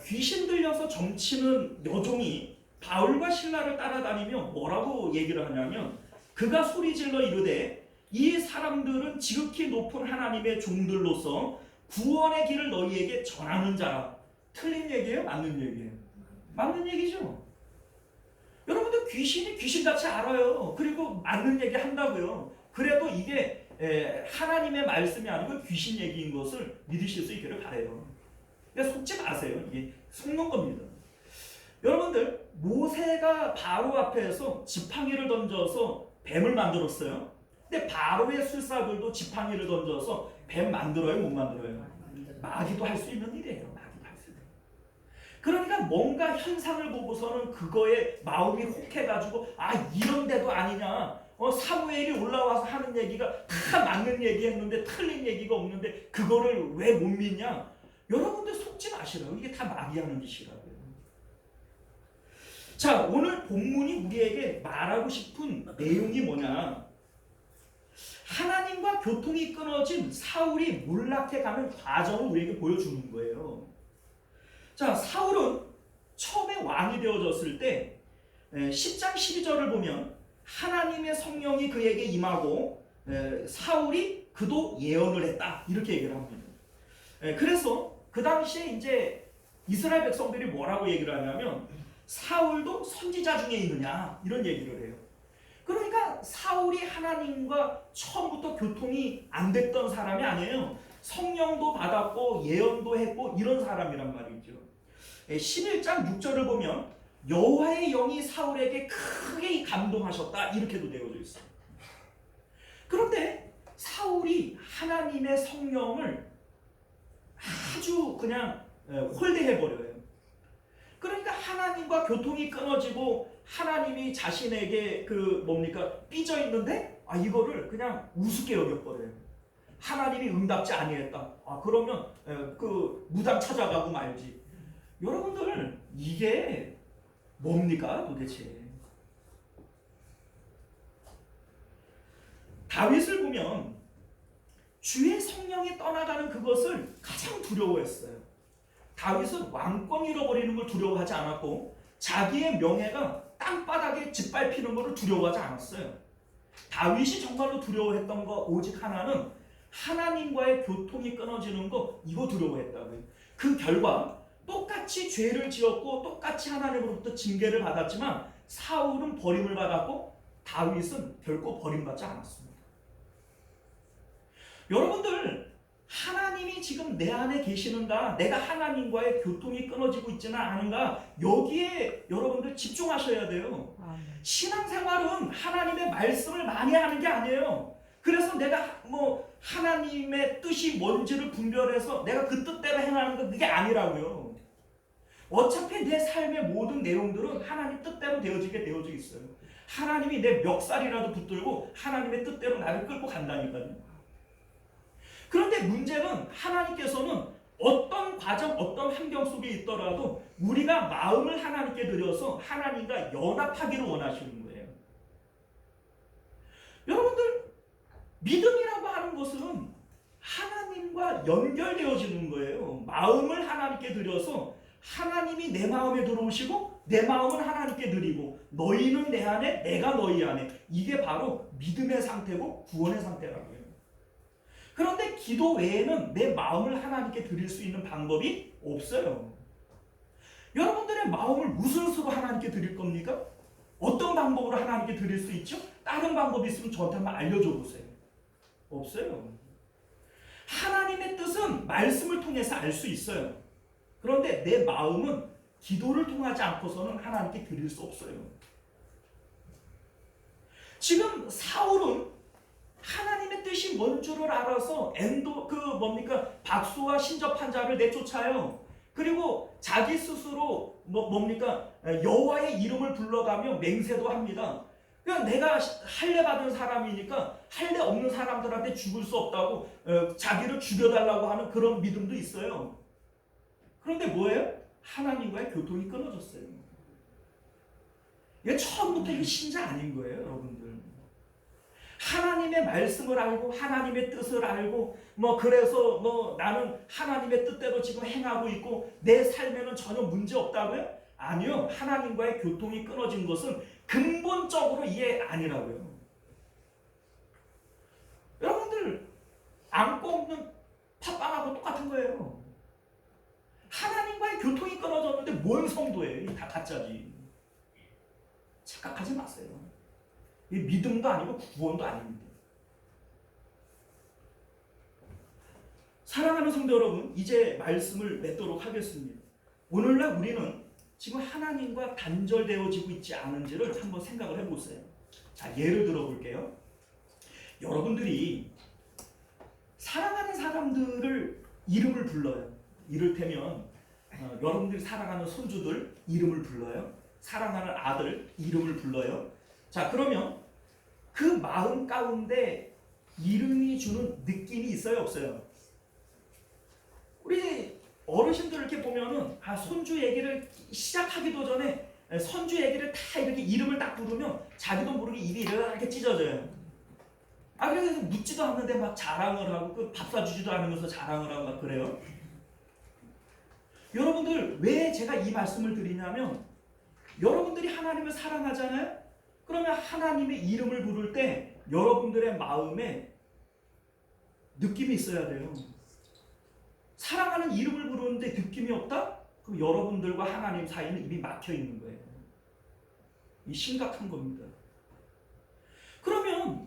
귀신 들려서 점치는 여종이 바울과 신라를 따라다니며 뭐라고 얘기를 하냐면 그가 소리질러 이르되 이 사람들은 지극히 높은 하나님의 종들로서 구원의 길을 너희에게 전하는 자라. 틀린 얘기예요? 맞는 얘기예요? 맞는 얘기죠. 여러분들 귀신이 귀신같이 알아요. 그리고 맞는 얘기 한다고요. 그래도 이게 하나님의 말씀이 아니고 귀신 얘기인 것을 믿으실 수 있기를 바라요. 그러니까 속지 마세요. 이게 속는 겁니다. 여러분들 모세가 바로 앞에서 지팡이를 던져서 뱀을 만들었어요. 근데 바로의 술사들도 지팡이를 던져서 뱀 만들어요? 못 만들어요? 마귀도 할 수 있는 일이에요. 마귀도 할 수 있는. 그러니까 뭔가 현상을 보고서는 그거에 마음이 혹해가지고 이런 데도 아니냐. 사무엘이 올라와서 하는 얘기가 다 맞는 얘기했는데 틀린 얘기가 없는데 그거를 왜 못 믿냐? 여러분들 속지 마시라고. 이게 다 마귀 하는 짓이라고요. 자, 오늘 본문이 우리에게 말하고 싶은 내용이 뭐냐? 하나님과 교통이 끊어진 사울이 몰락해가는 과정을 우리에게 보여주는 거예요. 자, 사울은 처음에 왕이 되어졌을 때 10장 12절을 보면 하나님의 성령이 그에게 임하고 사울이 그도 예언을 했다 이렇게 얘기를 합니다. 그래서 그 당시에 이제 이스라엘 백성들이 뭐라고 얘기를 하냐면 사울도 선지자 중에 있느냐 이런 얘기를 해요. 그러니까 사울이 하나님과 처음부터 교통이 안 됐던 사람이 아니에요. 성령도 받았고 예언도 했고 이런 사람이란 말이죠. 11장 6절을 보면 여호와의 영이 사울에게 크게 감동하셨다 이렇게도 되어져 있어요. 그런데 사울이 하나님의 성령을 아주 그냥 홀대해버려요. 그러니까 하나님과 교통이 끊어지고 하나님이 자신에게 삐져 있는데 이거를 그냥 우습게 여겨버려요. 하나님이 응답지 아니했다. 그러면 무당 찾아가고 말지. 여러분들 이게 뭡니까 도대체? 다윗을 보면 주의 성령이 떠나가는 그것을 가장 두려워했어요. 다윗은 왕권 잃어버리는 걸 두려워하지 않았고 자기의 명예가 땅바닥에 짓밟히는 것을 두려워하지 않았어요. 다윗이 정말로 두려워했던 거 오직 하나는 하나님과의 교통이 끊어지는 거 이거 두려워했다고요. 그 결과 똑같이 죄를 지었고 똑같이 하나님으로부터 징계를 받았지만 사울은 버림을 받았고 다윗은 결코 버림받지 않았습니다. 여러분들 하나님이 지금 내 안에 계시는가? 내가 하나님과의 교통이 끊어지고 있지는 않은가? 여기에 여러분들 집중하셔야 돼요. 신앙생활은 하나님의 말씀을 많이 하는 게 아니에요. 그래서 내가 하나님의 뜻이 뭔지를 분별해서 내가 그 뜻대로 행하는 거 그게 아니라고요. 어차피 내 삶의 모든 내용들은 하나님 뜻대로 되어지게 되어져 있어요. 하나님이 내 멱살이라도 붙들고 하나님의 뜻대로 나를 끌고 간다니까요. 그런데 문제는 하나님께서는 어떤 과정, 어떤 환경 속에 있더라도 우리가 마음을 하나님께 드려서 하나님과 연합하기를 원하시는 거예요. 여러분들 믿음이라고 하는 것은 하나님과 연결되어지는 거예요. 마음을 하나님께 드려서 하나님이 내 마음에 들어오시고 내 마음을 하나님께 드리고 너희는 내 안에 내가 너희 안에 이게 바로 믿음의 상태고 구원의 상태라고요. 그런데 기도 외에는 내 마음을 하나님께 드릴 수 있는 방법이 없어요. 여러분들의 마음을 무슨 수로 하나님께 드릴 겁니까? 어떤 방법으로 하나님께 드릴 수 있죠? 다른 방법이 있으면 저한테 한번 알려줘 보세요. 없어요. 하나님의 뜻은 말씀을 통해서 알 수 있어요. 그런데 내 마음은 기도를 통하지 않고서는 하나님께 드릴 수 없어요. 지금 사울은 하나님의 뜻이 뭔 줄을 알아서 박수와 신접한 자를 내쫓아요. 그리고 자기 스스로 여호와의 이름을 불러가며 맹세도 합니다. 그냥 내가 할례 받은 사람이니까 할례 없는 사람들한테 죽을 수 없다고 자기를 죽여달라고 하는 그런 믿음도 있어요. 그런데 뭐예요? 하나님과의 교통이 끊어졌어요. 이게 처음부터 이게 신자 아닌 거예요, 여러분들. 하나님의 말씀을 알고 하나님의 뜻을 알고 그래서 나는 하나님의 뜻대로 지금 행하고 있고 내 삶에는 전혀 문제 없다고요? 아니요. 하나님과의 교통이 끊어진 것은 근본적으로 이게 아니라고요. 여러분들 안고 없는 팥빵하고 똑같은 거예요. 하나님과의 교통이 끊어졌는데 뭔 성도예요? 다 가짜지. 착각하지 마세요. 이 믿음도 아니고 구원도 아닙니다. 사랑하는 성도 여러분, 이제 말씀을 맺도록 하겠습니다. 오늘날 우리는 지금 하나님과 단절되어지고 있지 않은지를 한번 생각을 해보세요. 자, 예를 들어 볼게요. 여러분들이 사랑하는 사람들을 이름을 불러요. 이를테면 여러분들이 사랑하는 손주들 이름을 불러요. 사랑하는 아들 이름을 불러요. 자, 그러면 그 마음 가운데 이름이 주는 느낌이 있어요, 없어요? 우리 어르신들 이렇게 보면은 손주 얘기를 시작하기도 전에 손주 얘기를 다 이렇게 이름을 딱 부르면 자기도 모르게 입이 이렇게 찢어져요. 그래서 묻지도 않는데 막 자랑을 하고 밥 사주지도 않으면서 자랑을 하고 막 그래요. 여러분들 왜 제가 이 말씀을 드리냐면 여러분들이 하나님을 사랑하잖아요. 그러면 하나님의 이름을 부를 때 여러분들의 마음에 느낌이 있어야 돼요. 사랑하는 이름을 부르는데 느낌이 없다? 그럼 여러분들과 하나님 사이는 이미 막혀 있는 거예요. 이 심각한 겁니다. 그러면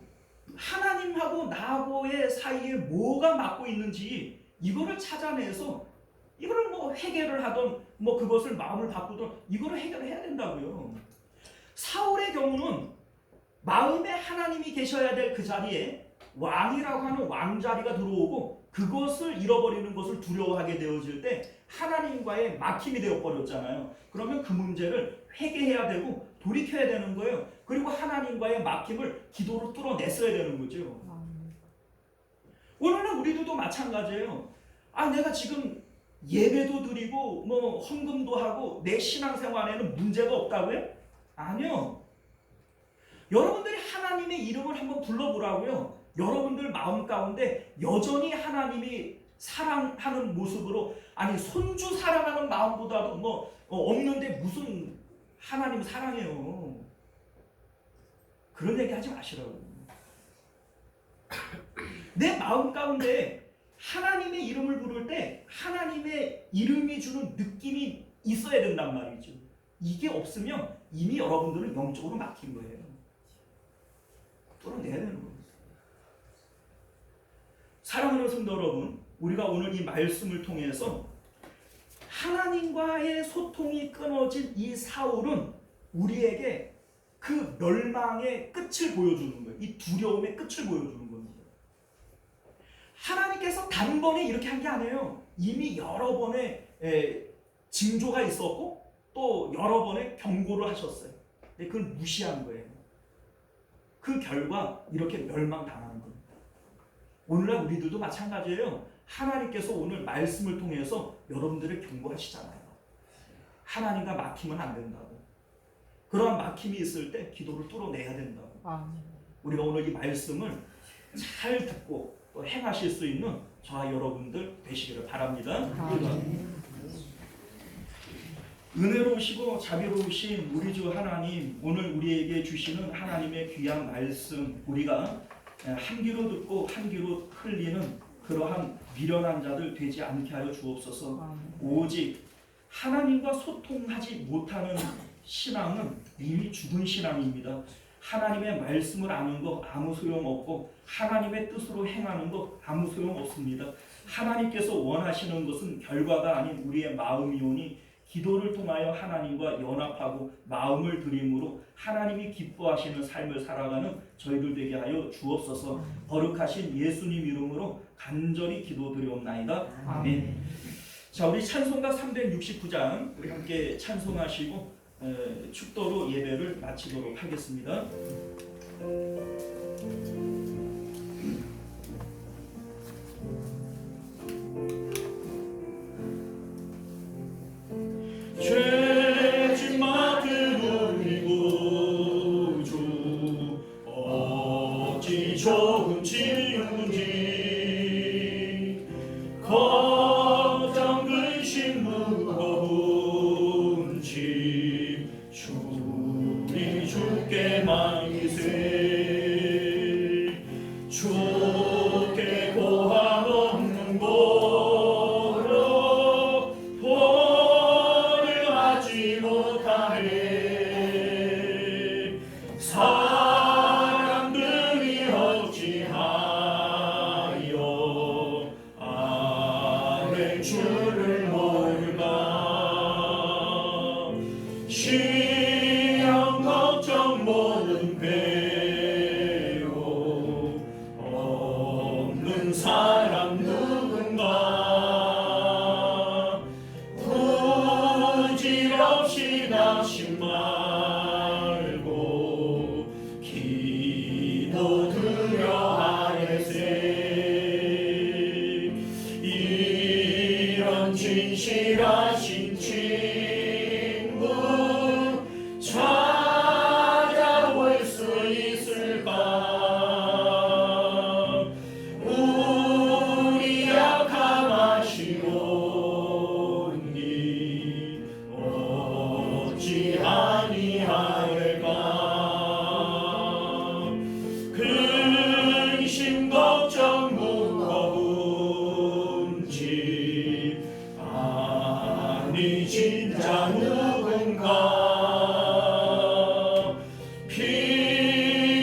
하나님하고 나하고의 사이에 뭐가 막고 있는지 이거를 찾아내서 이거를 해결을 하던 그것을 마음을 바꾸던 이거를 해결해야 된다고요. 사울의 경우는 마음에 하나님이 계셔야 될 그 자리에 왕이라고 하는 왕자리가 들어오고 그것을 잃어버리는 것을 두려워하게 되어질 때 하나님과의 막힘이 되어버렸잖아요. 그러면 그 문제를 회개해야 되고 돌이켜야 되는 거예요. 그리고 하나님과의 막힘을 기도로 뚫어냈어야 되는 거죠. 오늘은 우리들도 마찬가지예요. 내가 지금 예배도 드리고 헌금도 하고 내 신앙생활에는 문제가 없다고요? 아니요. 여러분들이 하나님의 이름을 한번 불러보라고요. 여러분들 마음 가운데 여전히 하나님이 사랑하는 모습으로 손주 사랑하는 마음보다도 없는데 무슨 하나님 사랑해요. 그런 얘기 하지 마시라고. 내 마음 가운데 하나님의 이름을 부를 때 하나님의 이름이 주는 느낌이 있어야 된단 말이죠. 이게 없으면 이미 여러분들은 영적으로 막힌 거예요. 뚫어내야 되는 겁니다. 사랑하는 성도 여러분, 우리가 오늘 이 말씀을 통해서 하나님과의 소통이 끊어진 이 사울은 우리에게 그 멸망의 끝을 보여주는 거예요. 이 두려움의 끝을 보여주는 겁니다. 하나님께서 단번에 이렇게 한 게 아니에요. 이미 여러 번의 징조가 있었고 또 여러 번의 경고를 하셨어요. 근데 그걸 무시한 거예요. 그 결과 이렇게 멸망당하는 겁니다. 오늘날 우리들도 마찬가지예요. 하나님께서 오늘 말씀을 통해서 여러분들을 경고하시잖아요. 하나님과 막히면 안 된다고. 그러한 막힘이 있을 때 기도를 뚫어내야 된다고. 우리가 오늘 이 말씀을 잘 듣고 또 행하실 수 있는 저와 여러분들 되시기를 바랍니다. 은혜로우시고 자비로우신 우리 주 하나님, 오늘 우리에게 주시는 하나님의 귀한 말씀, 우리가 한 귀로 듣고 한 귀로 흘리는 그러한 미련한 자들 되지 않게 하여 주옵소서. 오직 하나님과 소통하지 못하는 신앙은 이미 죽은 신앙입니다. 하나님의 말씀을 아는 거 아무 소용없고 하나님의 뜻으로 행하는 거 아무 소용없습니다. 하나님께서 원하시는 것은 결과가 아닌 우리의 마음이오니 기도를 통하여 하나님과 연합하고 마음을 드림으로 하나님이 기뻐하시는 삶을 살아가는 저희들 되게 하여 주옵소서. 거룩하신 예수님 이름으로 간절히 기도드리옵나이다. 아멘. 자, 우리 찬송가 369장 우리 함께 찬송하시고 축도로 예배를 마치도록 하겠습니다. 죄짐 맡은 우리 구주 어찌 조금 지운지 걱정 근심 무거운 짐 주님 주께 맡기세 주께 고함 없는 고로 보응하지 못하네 사람들이 어찌하여 아멘 주를 모를까 시험 걱정 모든 배로 없는 사람 누군가 부질없이 낙심 말고 기도드려 하세요. 이런 진실하신 친구 찾아볼 수 있을까 우리 약함 아시오니 어찌 아니하일까 근심 걱정 무거운 짐 아니 진짜 누군가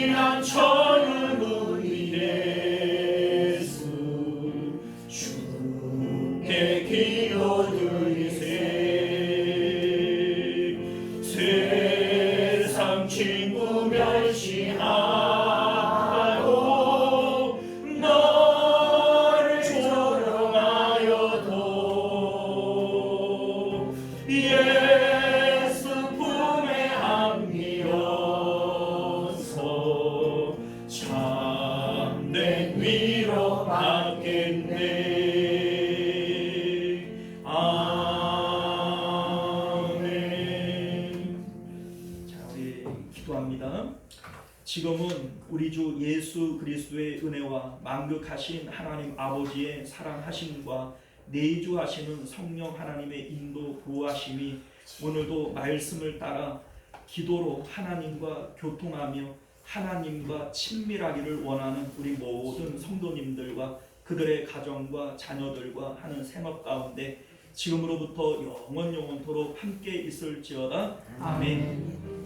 피난처는 우리 예수 주께 기도드리세 세상 친구 멸시하고 너를 조롱하여도 예수 품에 안기어서 참된 위로 받겠네. 아멘. 자, 우리 기도합니다. 지금은 우리 주 예수 그리스도의 은혜와 만극하신 하나님 아버지의 사랑하심과 내주하시는 성령 하나님의 인도 보호하심이 오늘도 말씀을 따라 기도로 하나님과 교통하며 하나님과 친밀하기를 원하는 우리 모든 성도님들과 그들의 가정과 자녀들과 하는 생업 가운데 지금으로부터 영원토록 함께 있을지어다. 아멘.